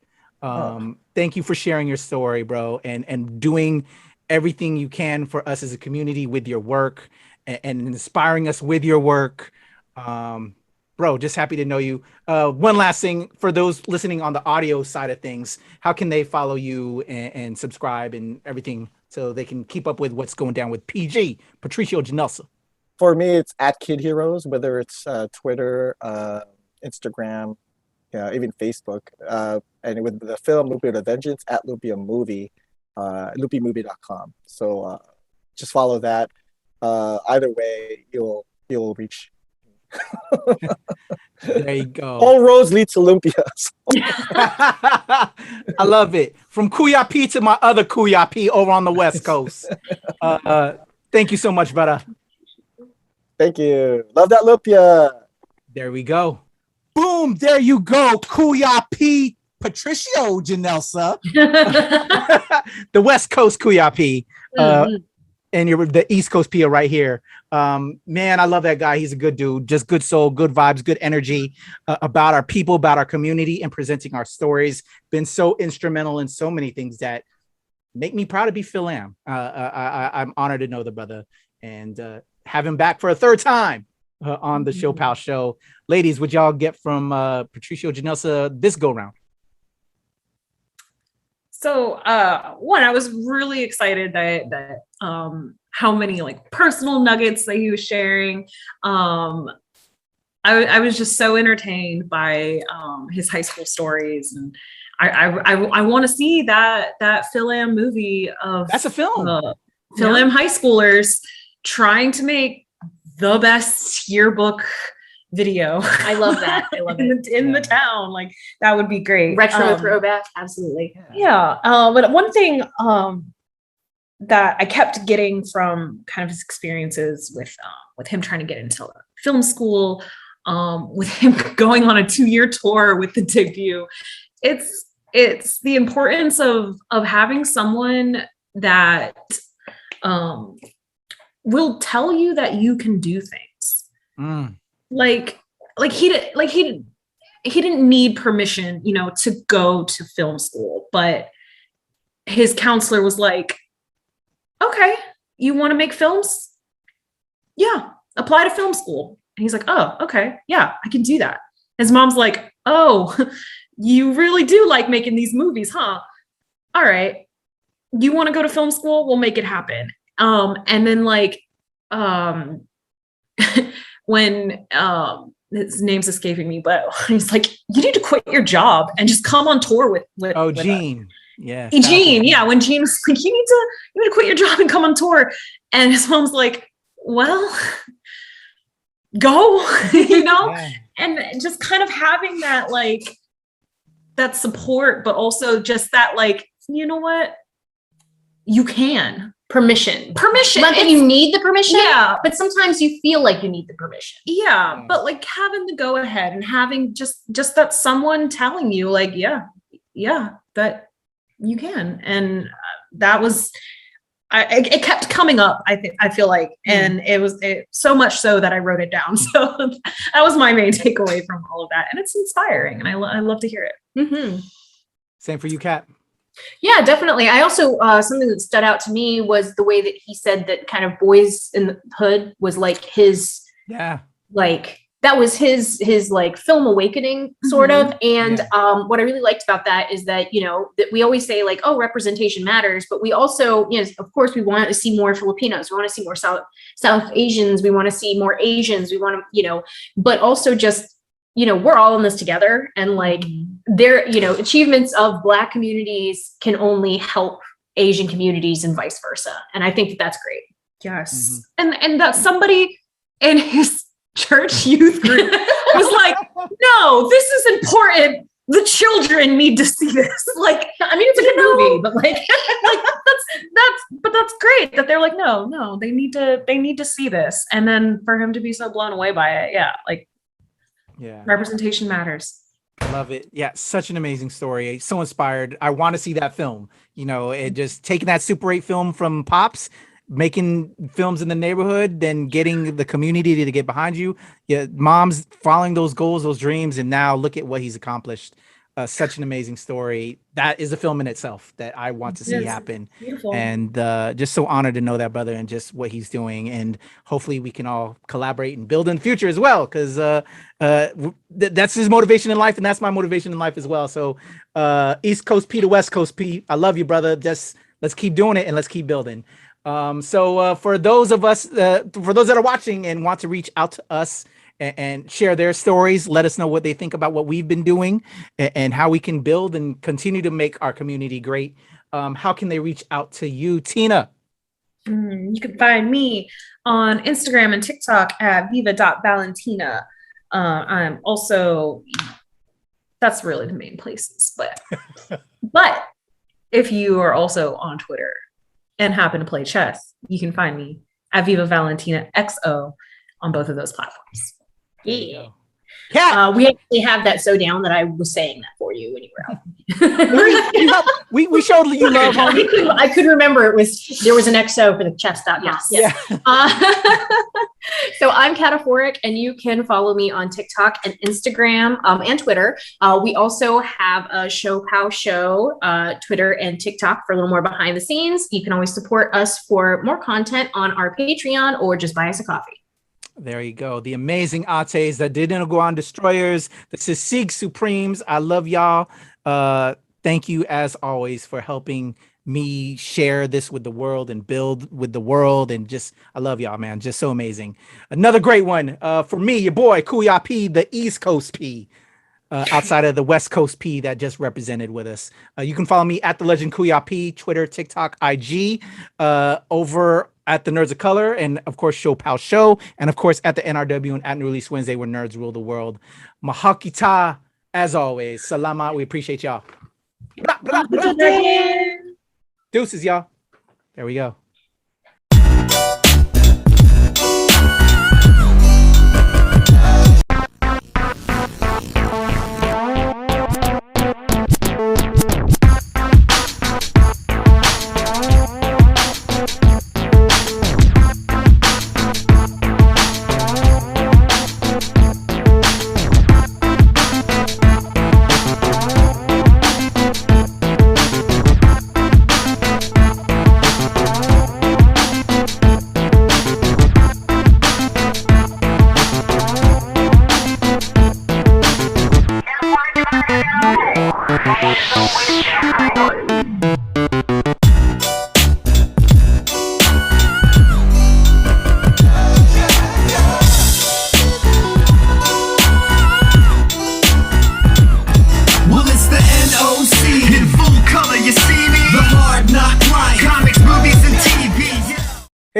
Thank you for sharing your story, bro, and doing everything you can for us as a community with your work and inspiring us with your work. Bro, just happy to know you. One last thing for those listening on the audio side of things, how can they follow you and subscribe and everything so they can keep up with what's going down with PG, Patricio Ginelsa? For me, it's at Kid Heroes, whether it's Twitter, Instagram, even Facebook, and with the film Lumpia the Vengeance at Lumpia Movie, LumpiaMovie.com. So just follow that. Either way, you'll reach. There you go. All roads lead to Lumpia. I love it. From Kuya P to my other Kuya P over on the West Coast. Thank you so much, brother. Thank you. Love that Lumpia. There we go. Boom, there you go. Kuya P, Patricio Ginelsa. The West Coast Kuya P. And you're the East Coast P right here. Man, I love that guy. He's a good dude. Just good soul, good vibes, good energy about our people, about our community, and presenting our stories. Been so instrumental in so many things that make me proud to be Phil Am. I'm honored to know the brother and have him back for a third time. On the ShoPowSho. Ladies, what y'all get from Patricio Ginelsa this go round? So one, I was really excited that how many like personal nuggets that he was sharing. I was just so entertained by his high school stories, and I want to see that Phil Am movie of that's a film. Phil Am high schoolers trying to make the best yearbook video. I love that. I love it. in the town. Like that would be great. Retro throwback. Absolutely. Yeah. But one thing that I kept getting from kind of his experiences with him trying to get into film school, with him going on a 2-year tour with the debut, it's the importance of having someone that will tell you that you can do things. Like he didn't need permission, to go to film school, but his counselor was like, okay, you want to make films? Yeah, apply to film school. And he's like, oh, okay, yeah, I can do that. His mom's like, oh, you really do like making these movies, huh? All right, you want to go to film school? We'll make it happen. And then when his name's escaping me, but he's like, you need to quit your job and just come on tour with Gene. us. Yeah. Gene. Yeah. When Gene was like, you need to quit your job and come on tour. And his mom's like, well, go, Yeah. and just kind of having that, like, that support, but also just that, like, you know what? You can. Permission. Not that you need the permission. Yeah. But sometimes you feel like you need the permission. Yeah. But like having the go ahead and having just that someone telling you, like, yeah, that you can. And that was, it kept coming up, I feel like, and it was so much so that I wrote it down. So that was my main takeaway from all of that. And it's inspiring, and I love to hear it. Mm-hmm. Same for you, Kat. Yeah, definitely. I also, something that stood out to me was the way that he said that kind of Boys in the Hood was like his, like, that was his like film awakening sort of. And what I really liked about that is that, that we always say like, oh, representation matters, but we also, of course we want to see more Filipinos. We want to see more South Asians. We want to see more Asians. We want to, but also just, we're all in this together, and like their, achievements of Black communities can only help Asian communities and vice versa. And I think that that's great. Yes. And that somebody in his church youth group was like, no, this is important. The children need to see this. Like, I mean, it's a good movie, but like, that's great that they're like, no, they need to see this. And then for him to be so blown away by it. Yeah. Like, representation matters. Love it. Yeah, such an amazing story. So inspired. I want to see that film. It just taking that Super 8 film from Pops, making films in the neighborhood, then getting the community to get behind you. Yeah, mom's following those goals, those dreams, and now look at what he's accomplished. Such an amazing story. That is a film in itself that I want to see happen. Beautiful. And just so honored to know that brother and just what he's doing. And hopefully we can all collaborate and build in the future as well, because that's his motivation in life, and that's my motivation in life as well. So East Coast P to West Coast P, I love you, brother. Just let's keep doing it and let's keep building. So for those of us, for those that are watching and want to reach out to us and share their stories, let us know what they think about what we've been doing and how we can build and continue to make our community great. How can they reach out to you, Tina? You can find me on Instagram and TikTok at viva.valentina. I'm also, that's really the main places, but if you are also on Twitter and happen to play chess, you can find me at Viva Valentina XO on both of those platforms. Yeah. We actually have that so down that I was saying that for you when you were out. we showed you love, homie. I could remember there was an XO for the chess.com. Yes. Yeah. So I'm Kataphorric, and you can follow me on TikTok and Instagram and Twitter. We also have a ShoPowSho Twitter and TikTok for a little more behind the scenes. You can always support us for more content on our Patreon or just buy us a coffee. There you go. The amazing Ates that didn't go on destroyers. This is Sieg Supremes. I love y'all. Thank you as always for helping me share this with the world and build with the world. And just, I love y'all, man. Just so amazing. Another great one for me, your boy, Kuya P, the East Coast P, outside of the West Coast P that just represented with us. You can follow me at the Legend Kuya P, Twitter, TikTok, IG, over at the Nerds of Color, and of course ShoPowSho, and of course at the NRW and at New Release Wednesday, where nerds rule the world. Mahakita, as always. Salamat. We appreciate y'all. Blah, blah, blah. Deuces, y'all. There we go.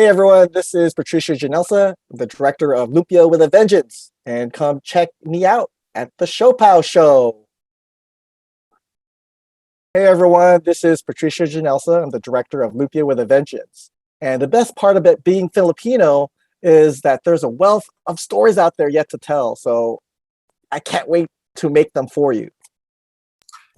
Hey everyone, this is Patricio Ginelsa, the director of Lumpia with a Vengeance, and come check me out at the ShoPowSho. Hey everyone, this is Patricio Ginelsa. I'm the director of Lumpia with a Vengeance. And the best part of it being Filipino is that there's a wealth of stories out there yet to tell. So I can't wait to make them for you.